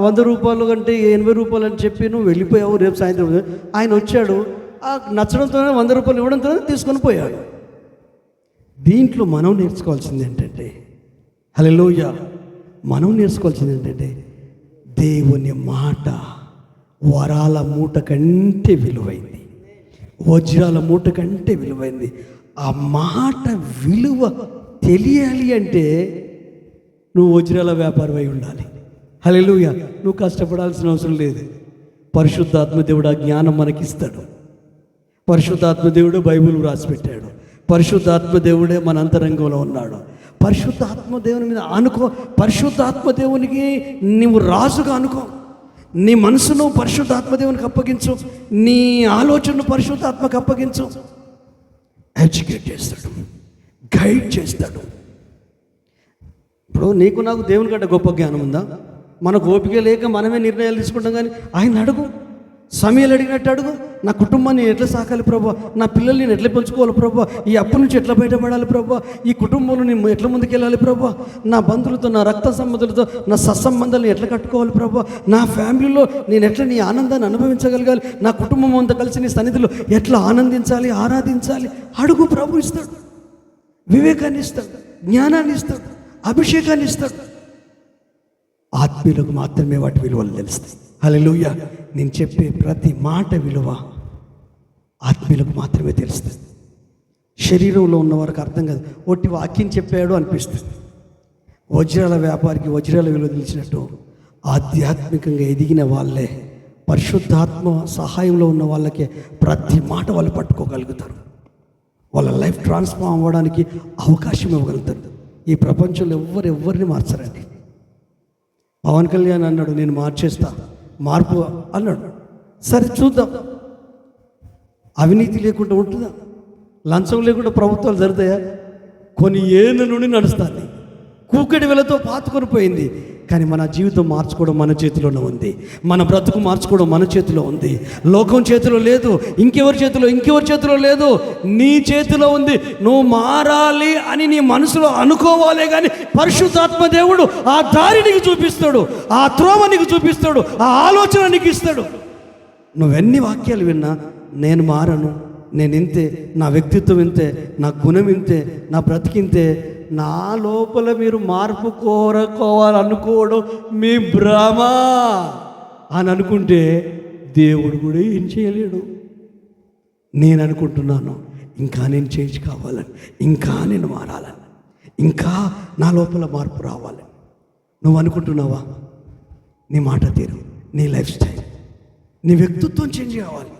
100 రూపాయలు అంటే 80 రూపాయలు అని చెప్పి నువ్వు వెళ్ళిపోయావు. రేపు సాయంత్రం ఆయన వచ్చాడు, నచ్చడంతోనే 100 రూపాయలు ఇవ్వడంతోనే తీసుకొని పోయాడు. దీంట్లో మనం నేర్చుకోవాల్సింది ఏంటంటే, హల్లెలూయా, మనం నేర్చుకోవాల్సింది ఏంటంటే దేవుని మాట వరాల మూట కంటే విలువైంది, వజ్రాల మూట కంటే విలువైంది. ఆ మాట విలువ తెలియాలి అంటే నువ్వు వజ్రాల వ్యాపారం అయి ఉండాలి. హల్లెలూయా, నువ్వు కష్టపడాల్సిన అవసరం లేదు. పరిశుద్ధాత్మ దేవుడు ఆ జ్ఞానం మనకిస్తాడు. పరిశుద్ధాత్మ దేవుడు బైబిల్ రాసిపెట్టాడు. పరిశుద్ధాత్మ దేవుడే మన అంతరంగంలో ఉన్నాడు. పరిశుద్ధాత్మ దేవుని మీద అనుకో, పరిశుద్ధాత్మ దేవునికి నువ్వు రాజుగా అనుకో. నీ మనసును పరిశుద్ధాత్మ దేవునికి అప్పగించు, నీ ఆలోచనను పరిశుద్ధాత్మకు అప్పగించు. ఎడ్యుకేట్ చేస్తాడు, గైడ్ చేస్తాడు. ఇప్పుడు నీకు నాకు దేవుని కంటే గొప్ప జ్ఞానం ఉందా? మనకు ఓపిక లేక మనమే నిర్ణయాలు తీసుకుంటాం. కానీ ఆయన అడుగు, సమయాలు అడిగినట్టు అడుగు. నా కుటుంబాన్ని నేను ఎట్లా సాకాలి ప్రభా, నా పిల్లల్ని నేను ఎట్లా పెంచుకోవాలి ప్రభా, ఈ అప్పు నుంచి ఎట్లా బయటపడాలి ప్రభా, ఈ కుటుంబంలో నేను ఎట్లా ముందుకెళ్ళాలి ప్రభా, నా బంధువులతో, నా రక్త సంబంధులతో నా సత్సంబంధాలను ఎట్లా కట్టుకోవాలి ప్రభా, నా ఫ్యామిలీలో నేను ఎట్లా నీ ఆనందాన్ని అనుభవించగలగాలి, నా కుటుంబం అంతా కలిసి నీ సన్నిధిలో ఎట్లా ఆనందించాలి, ఆరాధించాలి. అడుగు, ప్రభు ఇస్తాడు. వివేకాన్ని ఇస్తాడు, జ్ఞానాన్ని ఇస్తాడు, అభిషేకాన్ని ఇస్తాడు. ఆత్మీయులకు మాత్రమే వాటి విలువలు తెలుస్తాయి. హల్లెలూయా. నేను చెప్పే ప్రతి మాట విలువ ఆత్మీయులకు మాత్రమే తెలుస్తుంది. శరీరంలో ఉన్న వారికి అర్థం కాదు. ఒట్టి వాక్యం చెప్పాడు అనిపిస్తుంది. వజ్రాల వ్యాపారికి వజ్రాల విలువ తెలిసినట్టు ఆధ్యాత్మికంగా ఎదిగిన వాళ్ళే, పరిశుద్ధాత్మ సహాయంలో ఉన్న వాళ్ళకే ప్రతి మాట వాళ్ళు పట్టుకోగలుగుతారు. వాళ్ళ లైఫ్ ట్రాన్స్ఫార్మ్ అవ్వడానికి అవకాశం ఇవ్వగలుగుతారు. ఈ ప్రపంచంలో ఎవరిని మార్చరండి. పవన్ కళ్యాణ్ అన్నాడు, నేను మార్చేస్తా, మార్పు అన్నాడు. సరే చూద్దాం, అవినీతి లేకుండా ఉంటుందా? లంచం లేకుండా ప్రభుత్వాలు జరుగుతాయా? కొన్ని ఏళ్ళ నుండి నడుస్తుంది, కూకటి వెలతో పాతుకొని పోయింది. కానీ మన జీవితం మార్చుకోవడం మన చేతిలోనే ఉంది. మన బ్రతుకు మార్చుకోవడం మన చేతిలో ఉంది. లోకం చేతిలో లేదు, ఇంకెవరి చేతిలో లేదు, నీ చేతిలో ఉంది. నువ్వు మారాలి అని నీ మనసులో అనుకోవాలే కానీ పరిశుద్ధాత్మ దేవుడు ఆ దారి నీకు చూపిస్తాడు, ఆ త్రోవ నీకు చూపిస్తాడు, ఆ ఆలోచన నీకు ఇస్తాడు. నువ్వెన్ని వాక్యాలు విన్నా నేను మారను, నేను ఇంతే, నా వ్యక్తిత్వం ఇంతే, నా గుణం ఇంతే, నా బ్రతికింతే, నా లోపల మీరు మార్పు కోరుకోవాలనుకోవడం మీ భ్రమ అని అనుకుంటే దేవుడు కూడా ఏం చేయలేడు. నేను అనుకుంటున్నాను ఇంకా నేను చేంజ్ కావాలని, ఇంకా నేను మారాలని, ఇంకా నా లోపల మార్పు రావాలని. నువ్వు అనుకుంటున్నావా? నీ మాట తీరు, నీ లైఫ్ స్టైల్, నీ వ్యక్తిత్వం చేంజ్ కావాలి.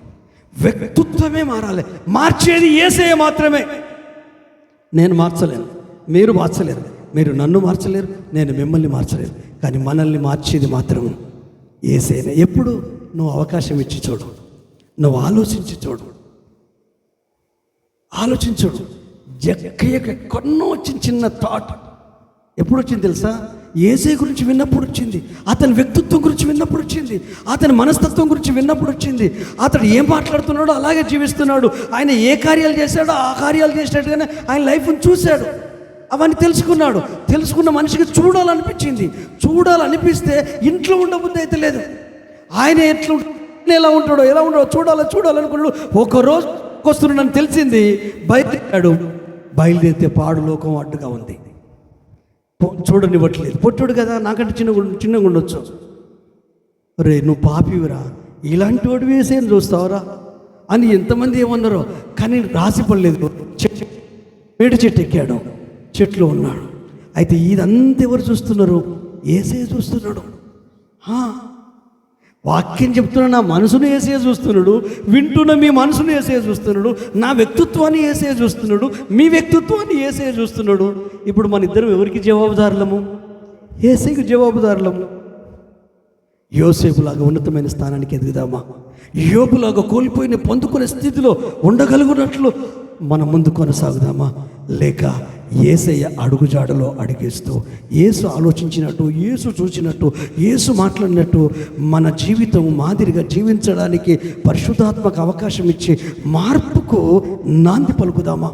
వ్యక్తిత్వమే మారాలి. మార్చేది యేసయ్య మాత్రమే. నేను మార్చలేను, మీరు మార్చలేరు, మీరు నన్ను మార్చలేరు, నేను మిమ్మల్ని మార్చలేరు. కానీ మనల్ని మార్చేది మాత్రం యేసయ్యనే. ఎప్పుడు నువ్వు అవకాశం ఇచ్చి చూడు, నువ్వు ఆలోచించి చూడు. జక్కయ్యకి కొన్నో చిన్న థాట్ ఎప్పుడు వచ్చింది తెలుసా? యేసయ్య గురించి విన్నప్పుడు వచ్చింది, అతని వ్యక్తిత్వం గురించి విన్నప్పుడు వచ్చింది, అతని మనస్తత్వం గురించి విన్నప్పుడు వచ్చింది. అతడు ఏం మాట్లాడుతున్నాడో అలాగే జీవిస్తున్నాడు. ఆయన ఏ కార్యాలు చేశాడో ఆ కార్యాలు చేసినట్టుగానే ఆయన లైఫ్ని చూశాడు. అవన్నీ తెలుసుకున్న మనిషికి చూడాలనిపిస్తే ఇంట్లో ఉండబుద్ధి అయితే లేదు. ఆయన ఎలా ఉంటాడో చూడాలనుకున్నాడు. ఒకరోజు వస్తున్నాడని తెలిసింది, బయలుదేరితే పాడు లోకం అడ్డుగా ఉంది, చూడనివ్వట్లేదు. పొట్టుడు కదా, నాకంటే చిన్నగా ఉండొచ్చు. రే నువ్వు పాపివిరా, ఇలాంటి వాడు వేసేని చూస్తావురా అని ఎంతమంది ఏమన్నారో. కానీ రాసి పడలేదు. మేడి చెట్టు ఎక్కాడు, చెట్లు ఉన్నాడు. అయితే ఇదంతా ఎవరు చూస్తున్నారు? యేసయ్య చూస్తున్నాడు. వాక్యం చెప్తున్నా, నా మనసును యేసయ్య చూస్తున్నాడు, వింటున్న మీ మనసును యేసయ్య చూస్తున్నాడు, నా వ్యక్తిత్వాన్ని యేసయ్య చూస్తున్నాడు, మీ వ్యక్తిత్వాన్ని యేసయ్య చూస్తున్నాడు. ఇప్పుడు మన ఇద్దరం ఎవరికి జవాబుదారులము? యేసయ్యకు జవాబుదారులము. యోసేపులాగా ఉన్నతమైన స్థానానికి ఎదుగుదామా? యోబులాగా కోల్పోయిన పొందుకునే స్థితిలో ఉండగలుగునట్లు మనం ముందు కొనసాగుదామా? లేక యేసయ్య అడుగుజాడలో అడిగేస్తూ, యేసు ఆలోచించినట్టు, యేసు చూసినట్టు, యేసు మాట్లాడినట్టు మన జీవితం మాదిరిగా జీవించడానికి పరిశుద్ధాత్మక అవకాశం ఇచ్చి మార్పుకు నాంది పలుకుదామా?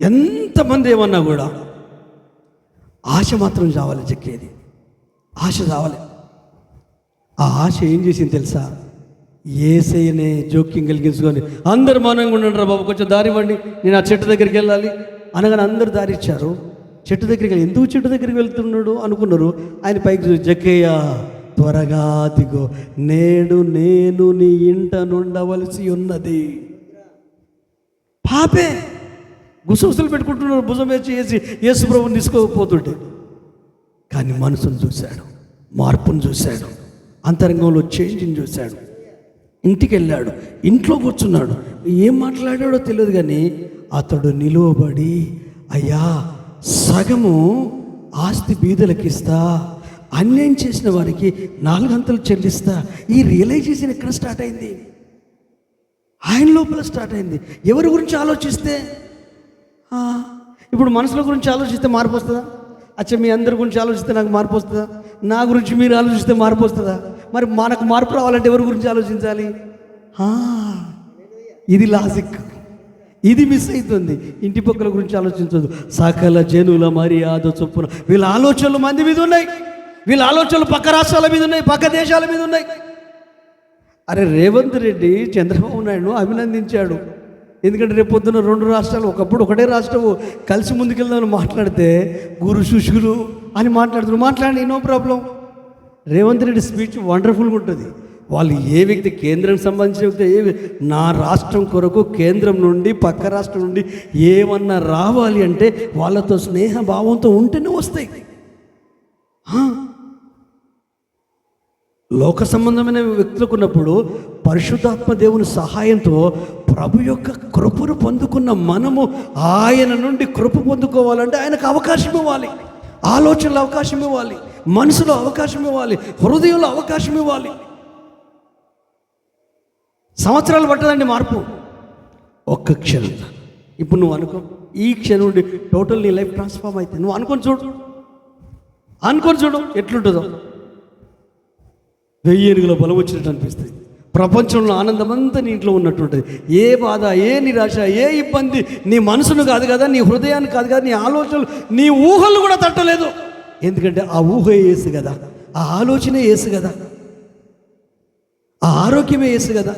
ఎంతమంది ఏమన్నా కూడా ఆశ మాత్రం చావాలి. చెక్కేది ఆశ చావాలి. ఆ ఆశ ఏం చేసింది తెలుసా? యేసయ్యనే జోక్యం కలిగించుకొని, అందరు మౌనంగా ఉండండి రా బాబు, కొంచెం దారి ఇవ్వండి, నేను ఆ చెట్టు దగ్గరికి వెళ్ళాలి అనగానే అందరు దారి ఇచ్చారు. చెట్టు దగ్గరికి వెళ్ళి, ఎందుకు చెట్టు దగ్గరికి వెళ్తున్నాడు అనుకున్నారు. ఆయన పైకి చూసి, జక్కయ్య త్వరగా దిగో, నేడు నేను నీ ఇంట నుండవలసి ఉన్నది. పాపే గుసగుసలు పెట్టుకుంటున్నారు, భుజం వేసి యేసు ప్రభువుని తీసుకోకపోతుంటే. కానీ మనసును చూశాడు, మార్పును చూశాడు, అంతరంగంలో చేంజ్ని చూశాడు. ఇంటికి వెళ్ళాడు, ఇంట్లో కూర్చున్నాడు. ఏం మాట్లాడాడో తెలియదు కానీ అతడు నిలువబడి, అయ్యా సగము ఆస్తి బీదలకు ఇస్తా, అన్యాయం చేసిన వారికి 4 అంతలు చెల్లిస్తా. ఈ రియలైజేషన్ ఎక్కడ స్టార్ట్ అయింది? ఆయన లోపల స్టార్ట్ అయింది. ఎవరి గురించి ఆలోచిస్తే? ఇప్పుడు మనుషుల గురించి ఆలోచిస్తే మార్పు వస్తుందా? అచ్చా మీ అందరి గురించి ఆలోచిస్తే నాకు మార్పు వస్తుందా? నా గురించి మీరు ఆలోచిస్తే మార్పు వస్తుందా? మరి మనకు మార్పు రావాలంటే ఎవరి గురించి ఆలోచించాలి? ఇది లాజిక్, ఇది మిస్ అవుతుంది. ఇంటి పక్కల గురించి ఆలోచించదు. సకల జనుల మర్యాద చొప్పున వీళ్ళ ఆలోచనలు మంది మీద ఉన్నాయి, వీళ్ళ ఆలోచనలు పక్క రాష్ట్రాల మీద ఉన్నాయి, పక్క దేశాల మీద ఉన్నాయి. అరే రేవంత్ రెడ్డి చంద్రబాబు నాయుడు అభినందించాడు. ఎందుకంటే రేపు పొద్దున్న 2 రాష్ట్రాలు, ఒకప్పుడు ఒకటే రాష్ట్రము కలిసి ముందుకెళ్దామని మాట్లాడితే గురు శిష్యులు అని మాట్లాడుతున్నారు. మాట్లాడి no problem. Revanth Reddy speech వండర్ఫుల్గా ఉంటుంది. వాళ్ళు ఏ వ్యక్తి, కేంద్రం సంబంధించిన వ్యక్తి, నా రాష్ట్రం కొరకు కేంద్రం నుండి పక్క రాష్ట్రం నుండి ఏమన్నా రావాలి అంటే వాళ్ళతో స్నేహ భావంతో ఉంటేనే వస్తాయి. లోక సంబంధమైన వ్యక్తులకు ఉన్నప్పుడు పరిశుద్ధాత్మ దేవుని సహాయంతో ప్రభు యొక్క కృపను పొందుకున్న మనము ఆయన నుండి కృప పొందుకోవాలంటే ఆయనకు అవకాశం ఇవ్వాలి, ఆలోచనలో అవకాశం ఇవ్వాలి, మనసులో అవకాశం ఇవ్వాలి, హృదయంలో అవకాశం ఇవ్వాలి. సంవత్సరాలు పట్టదండి మార్పు, ఒక్క క్షణం. ఇప్పుడు నువ్వు అనుకో, ఈ క్షణం నుండి టోటల్ నీ లైఫ్ ట్రాన్స్ఫార్మ్ అయితే నువ్వు అనుకొని చూడు ఎట్లుంటుందో. 1000 ఏనుగుల బలం వచ్చినట్టు అనిపిస్తుంది. ప్రపంచంలో ఆనందం అంతా నీ ఇంట్లో ఉన్నట్టు ఉంటుంది. ఏ బాధ, ఏ నిరాశ, ఏ ఇబ్బంది నీ మనసును కాదు కదా, నీ హృదయాన్ని కాదు కదా, నీ ఆలోచనలు, నీ ఊహలు కూడా తట్టలేదు. ఎందుకంటే ఆ ఊహ యేసు కదా, ఆ ఆలోచనే యేసు కదా, ఆ ఆరోగ్యమే యేసు కదా,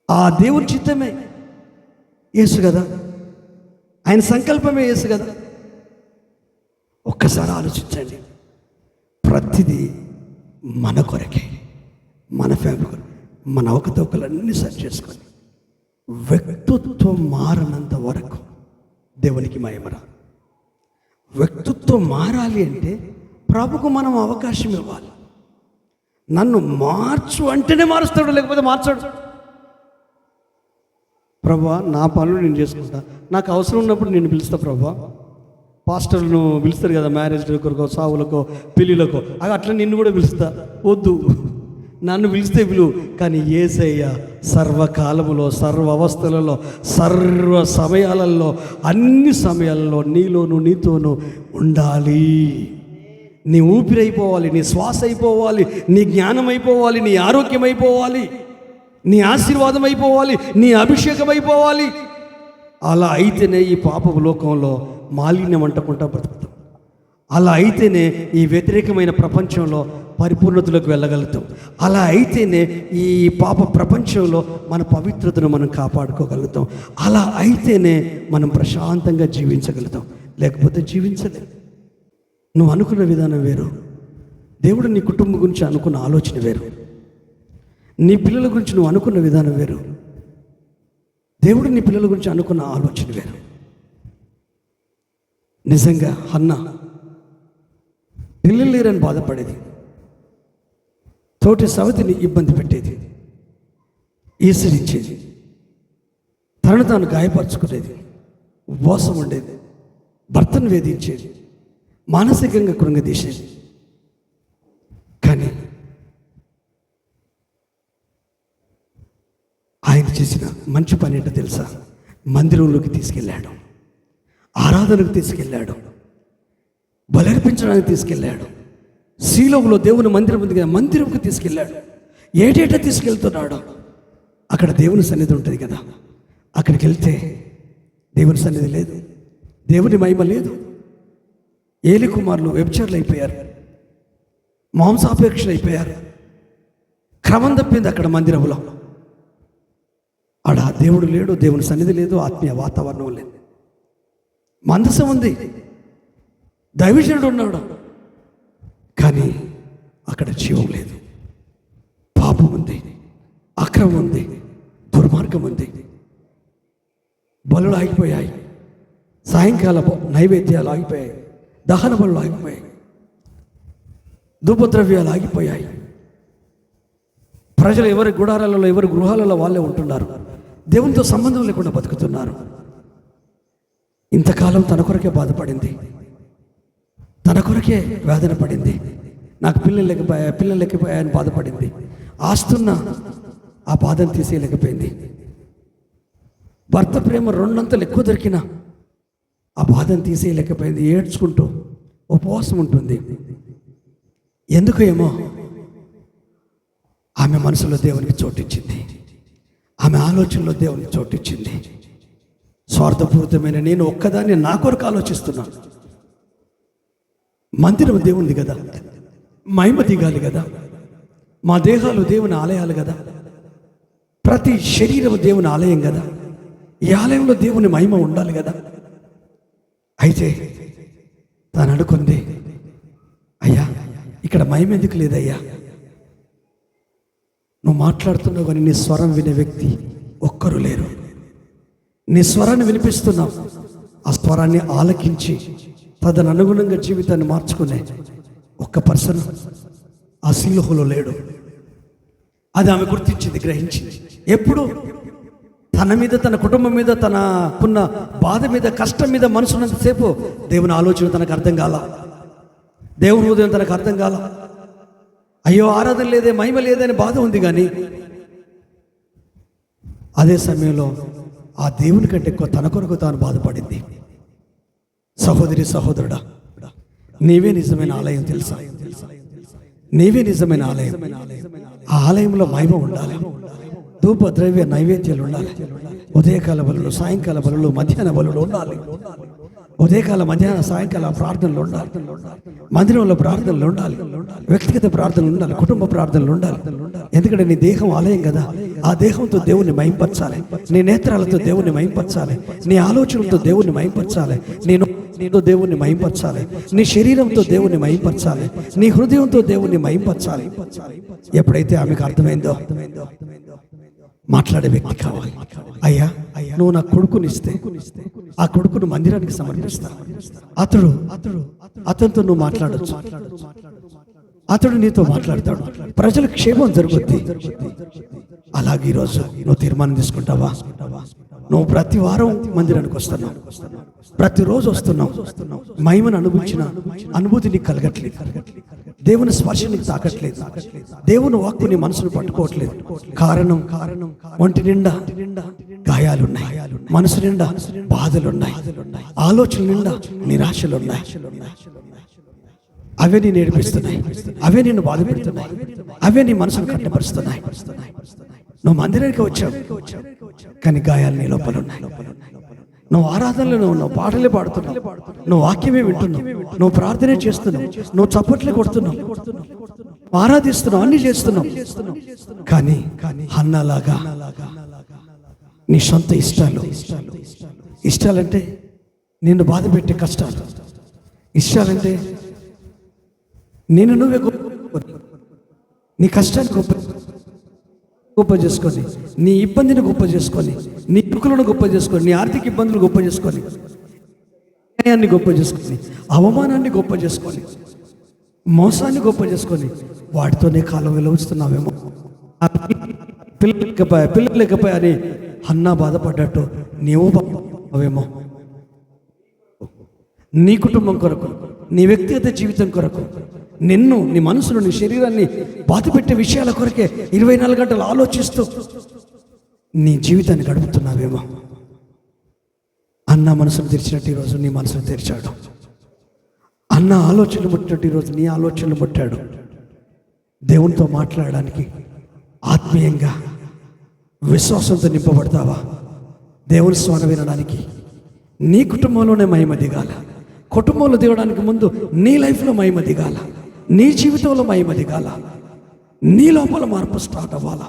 ఆ దేవుని చిత్తమే యేసు కదా, ఆయన సంకల్పమే యేసు కదా. ఒక్కసారి ఆలోచించండి. ప్రతిదీ మన కొరకే, మన ఫ్యామిలీ కొరకు, మన అవకతవకలన్నీ సరి చేసుకొని వ్యక్తిత్వం మారనంత వరకు దేవునికి మహిమరా. వ్యక్తిత్వం మారాలి అంటే ప్రభుకు మనం అవకాశం ఇవ్వాలి. నన్ను మార్చు అంటేనే మారుస్తాడు, లేకపోతే మార్చాడు. ప్రభువా, నా పనులు నేను చేసుకుంటా, నాకు అవసరం ఉన్నప్పుడు నేను పిలుస్తా ప్రభువా. పాస్టర్లను పిలుస్తారు కదా, మ్యారేజ్ కొరకు, సావులకో, పెళ్ళిళ్ళకో, అట్లా నిన్ను కూడా పిలుస్తా. వద్దు, నన్ను పిలిస్తే పిలువు, కానీ యేసయ్య సర్వకాలములో, సర్వ అవస్థలలో, సర్వ సమయాలలో, అన్ని సమయాలలో నీలోను నీతోనూ ఉండాలి. నీ ఊపిరి అయిపోవాలి, నీ శ్వాస అయిపోవాలి, నీ జ్ఞానం అయిపోవాలి, నీ ఆరోగ్యం అయిపోవాలి, నీ ఆశీర్వాదం అయిపోవాలి, నీ అభిషేకం అయిపోవాలి. అలా అయితేనే ఈ పాపపు లోకంలో మాలిన్యం అంటకుండా బ్రతుకుతాం. అలా అయితేనే ఈ వ్యతిరేకమైన ప్రపంచంలో పరిపూర్ణతలోకి వెళ్ళగలుగుతాం. అలా అయితేనే ఈ పాప ప్రపంచంలో మన పవిత్రతను మనం కాపాడుకోగలుగుతాం. అలా అయితేనే మనం ప్రశాంతంగా జీవించగలుగుతాం, లేకపోతే జీవించలేం. నువ్వు అనుకున్న విధానం వేరు, దేవుడు నీ కుటుంబం గురించి అనుకున్న ఆలోచన వేరు, నీ పిల్లల గురించి నువ్వు అనుకున్న విధానం వేరు, దేవుడు నీ పిల్లల గురించి అనుకున్న ఆలోచన వేరు. నిజంగా హన్నా పిల్లలు లేరని బాధపడేది, తోటి సవతిని ఇబ్బంది పెట్టేది, ఈసరించేది, తనను తాను గాయపరుచుకునేది, ఉపవాసం ఉండేది, భర్తను వేధించేది, మానసికంగా కృంగదీసేది. కానీ ఆయన చేసిన మంచి పని ఏంటో తెలుసా? మందిరంలోకి తీసుకెళ్ళాడు, ఆరాధనకు తీసుకెళ్ళాడు, బలర్పించడానికి తీసుకెళ్ళాడు, శీలోములో దేవుని మందిరం ఉంది కదా, మందిరంకు తీసుకెళ్ళాడు. ఏటేటా తీసుకెళ్తున్నాడు. అక్కడ దేవుని సన్నిధి ఉంటుంది కదా, అక్కడికి వెళ్తే దేవుని సన్నిధి లేదు, దేవుని మహిమ లేదు. ఏలి కుమారులు వ్యభిచారులు అయిపోయారు, మాంసాపేక్షలు అయిపోయారు, క్రమం తప్పింది అక్కడ మందిరంలో. ఆడ దేవుడు లేడు, దేవుని సన్నిధి లేదు, ఆత్మీయ వాతావరణం లేదు. మందసం ఉంది, దైవజనుడు ఉన్నాడు, కానీ అక్కడ జీవం లేదు. పాపం ఉంది, అక్రమం ఉంది, దుర్మార్గం ఉంది. బలులు ఆగిపోయాయి, సాయంకాల నైవేద్యాలు ఆగిపోయాయి, దహన బలులు ఆగిపోయాయి, ధూపద్రవ్యాలు ఆగిపోయాయి. ప్రజలు ఎవరి గుడారాలలో, ఎవరి గృహాలలో వాళ్ళే ఉంటున్నారు, దేవునితో సంబంధం లేకుండా బతుకుతున్నారు. ఇంతకాలం తన కొరకే బాధపడింది, తన కొరకే వేదన పడింది. నాకు పిల్లలు లేకపోయాయని బాధపడింది. ఆస్తున్న ఆ బాధను తీసేయలేకపోయింది. భర్త ప్రేమ 2 అంతలు ఎక్కువ దొరికినా ఆ బాధను తీసేయలేకపోయింది. ఏడ్చుకుంటూ ఉపవాసం ఉంటుంది. ఎందుకు ఏమో ఆమె మనసులో దేవునికి చోటిచ్చింది, ఆమె ఆలోచనలో దేవునికి చోటిచ్చింది. స్వార్థపూరితమైన నేను ఒక్కదాన్ని నా కొరకు ఆలోచిస్తున్నాను. మందిరం దేవునిది కదా, మహిమ దిగాలి కదా, మా దేహాలు దేవుని ఆలయాలు కదా, ప్రతి శరీరం దేవుని ఆలయం కదా, ఈ ఆలయంలో దేవుని మహిమ ఉండాలి కదా. అయితే తాను అనుకుంది, అయ్యా ఇక్కడ మహిమ ఎందుకు లేదయ్యా? నువ్వు మాట్లాడుతున్నావు కానీ నీ స్వరం వినే వ్యక్తి ఒక్కరు లేరు. నీ స్వరాన్ని వినిపిస్తున్నావు, ఆ స్వరాన్ని ఆలకించి తదనుగుణంగా జీవితాన్ని మార్చుకునే ఒక్క పర్సన్ ఆ సిలువలో లేడు. అది ఆమె గుర్తించింది, గ్రహించింది. ఎప్పుడు తన మీద, తన కుటుంబం మీద, తనకున్న బాధ మీద, కష్టం మీద మనసున్నంతసేపు దేవుని ఆలోచన తనకు అర్థం కాల, దేవుని హృదయం తనకు అర్థం కాల. అయ్యో ఆరాధన లేదే, మహిమ లేదే అని బాధ ఉంది. కానీ అదే సమయంలో ఆ దేవుని కంటే ఎక్కువ తన కొరకు తాను బాధపడింది. సహోదరి, సహోదరుడా, నీవే నిజమైన ఆలయం తెలుసా? నీవే నిజమైన ఆలయం. ఆ ఆలయంలో మహిమ ఉండాలి, ధూప ద్రవ్య నైవేద్యాలు ఉండాలి, ఉదయకాల బలులు, సాయంకాల బలులు, మధ్యాహ్న బలులు ఉండాలి. ఉదయకాల, మధ్యాహ్న, సాయంకాల ప్రార్థనలు ఉండాలి, మందిరంలో ప్రార్థనలు ఉండాలి, వ్యక్తిగత ప్రార్థనలు ఉండాలి, కుటుంబ ప్రార్థనలు ఉండాలి. ఎందుకంటే నీ దేహం ఆలయం కదా. ఆ దేహంతో దేవుణ్ణి మహింపరచాలి, నీ నేత్రాలతో దేవుణ్ణి మహింపరచాలి, నీ ఆలోచనలతో దేవుణ్ణి మహింపరచాలి, నీతో దేవుణ్ణి మహింపరచాలి, నీ శరీరంతో దేవుణ్ణి మహింపరచాలి, నీ హృదయంతో దేవుణ్ణి మహింపరచాలి. ఎప్పుడైతే ఆమెకు అర్థమైందో మాట్లాడే వ్యక్తి కావాలి. అయ్యా, నువ్వు నా కొడుకునిస్తే ఆ కొడుకును మందిరానికి సమర్పిస్తా. అతనితో నువ్వు మాట్లాడొచ్చు, అతడు నీతో మాట్లాడతాడు, ప్రజల క్షేమం జరుగుద్ది. అలాగే ఈరోజు నువ్వు తీర్మానం తీసుకుంటావా? నువ్వు ప్రతి వారం మందిరానికి వస్తున్నావు, ప్రతిరోజు వస్తున్నావు, మహిమను అనుభవించిన అనుభూతి నీకు కలగట్లేదు, దేవుని స్పర్శ నీకు తాకట్లేదు, దేవుని వాక్కు నీ మనసును పట్టుకోవట్లేదు. కారణం ఒంటి నిండా గాయాలున్నాయి, మనసు నిండా బాధలున్నాయి, ఆలోచన నిండా నిరాశలున్నాయి. అవే నేను ఏడిపిస్తున్నాయి, అవే నిన్ను బాధ పెడుతున్నాయి, అవే నీ మనసును కట్టపరుస్తున్నాయి. నువ్వు మందిరానికి వచ్చావు, కానీ గాయాలు నీ లోపల ఉన్నాయి. నువ్వు ఆరాధనలో ఉన్నావు, పాటలే పాడుతున్నావు, నువ్వు వాక్యమే వింటున్నావు, నువ్వు ప్రార్థనే చేస్తున్నావు, నువ్వు చప్పట్లే కొడుతున్నావు, ఆరాధిస్తున్నావు, అన్ని చేస్తున్నావు. కానీ హన్నాలాగా నీ సొంత ఇష్టాలంటే నిన్ను బాధ పెట్టే కష్టాలు, ఇష్టాలంటే నువ్వే నీ కష్టాన్ని గొప్ప చేసుకొని, నీ ఇబ్బందిని గొప్ప చేసుకొని, నీ దుఃఖులను గొప్ప చేసుకొని, నీ ఆర్థిక ఇబ్బందులు గొప్ప చేసుకొని, న్యాయాన్ని గొప్ప చేసుకొని, అవమానాన్ని గొప్ప చేసుకొని, మోసాన్ని గొప్ప చేసుకొని, వాటితోనే కాలం వెలువస్తున్నావేమో. పిల్లలు లేకపోయా అని హన్నా బాధపడ్డట్టు నీవు బాధపడవేమో. నీ కుటుంబం కొరకు, నీ వ్యక్తిగత జీవితం కొరకు, నిన్ను, నీ మనసును, నీ శరీరాన్ని బాధపెట్టే విషయాల కొరకే 24 గంటలు ఆలోచిస్తూ నీ జీవితాన్ని గడుపుతున్నావేమో. అన్న మనసును తెరిచినట్టు ఈరోజు నీ మనసును తెరిచాడు. అన్న ఆలోచనలు ముట్టినట్టు ఈరోజు నీ ఆలోచనలు ముట్టాడు. దేవునితో మాట్లాడడానికి ఆత్మీయంగా విశ్వాసంతో నింపబడతావా? దేవుని స్వరం వినడానికి నీ కుటుంబంలోనే మహిమ దిగాల. కుటుంబంలో దిగడానికి ముందు నీ లైఫ్లో మహిమ దిగాల, నీ జీవితంలో మహిమ దిగాల, నీ లోపల మార్పు స్టార్ట్ అవ్వాలా.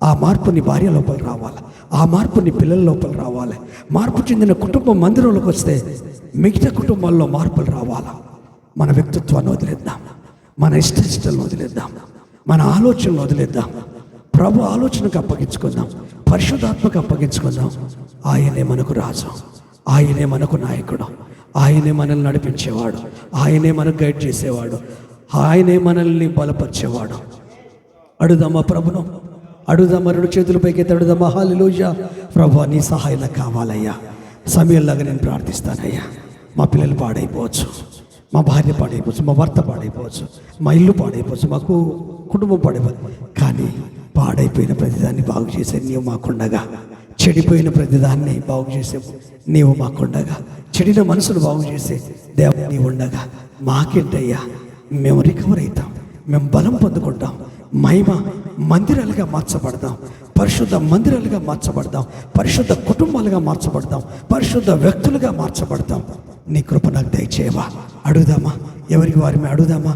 ఆ మార్పు నీ భార్య లోపల రావాలి, ఆ మార్పు నీ పిల్లల లోపల రావాలి. మార్పు చెందిన కుటుంబం మందిరంలోకి వస్తే మిగతా కుటుంబాల్లో మార్పులు రావాలా. మన వ్యక్తిత్వాన్ని వదిలేద్దాం, మన ఇష్టాలను వదిలేద్దాం, మన ఆలోచనలు వదిలేద్దాం. ప్రభు ఆలోచనకు అప్పగించుకుందాం, పరిశుద్ధాత్మకు అప్పగించుకుందాం. ఆయనే మనకు రాజు, ఆయనే మనకు నాయకుడు, ఆయనే మనల్ని నడిపించేవాడు, ఆయనే మనకు గైడ్ చేసేవాడు, ఆయనే మనల్ని బలపరిచేవాడు. అడుగుదామా ప్రభును? అడుగుదామా? 2 చేతుల పైకి అడుగుదామా? హల్లెలూయా. ప్రభు నీ సహాయం నాకు కావాలయ్యా. సమయంలాగా నేను ప్రార్థిస్తానయ్యా. మా పిల్లలు పాడైపోవచ్చు, మా భార్య పాడైపోవచ్చు, మా భర్త పాడైపోవచ్చు, మా ఇల్లు పాడైపోవచ్చు, మాకు కుటుంబం పాడైపోవచ్చు. కానీ పాడైపోయిన ప్రతిదాన్ని బాగు చేసే నీవు మాకుండగా, చెడిపోయిన ప్రతిదాన్ని బాగు చేసే నీవు మాకుండగా, చెడిన మనసును బాగు చేసే దేవుడు నీవు ఉండగా మాకేంటయ్యా? మేము రికవర్ అవుతాం, మేము బలం పొందుకుంటాం, మహిమ మందిరాలుగా మార్చబడతాం, పరిశుద్ధ మందిరాలుగా మార్చబడతాం, పరిశుద్ధ కుటుంబాలుగా మార్చబడతాం, పరిశుద్ధ వ్యక్తులుగా మార్చబడతాం. నీ కృప నాకు దయచేయవా? అడుగుదామా? ఎవరికి వారి అడుగుదామా?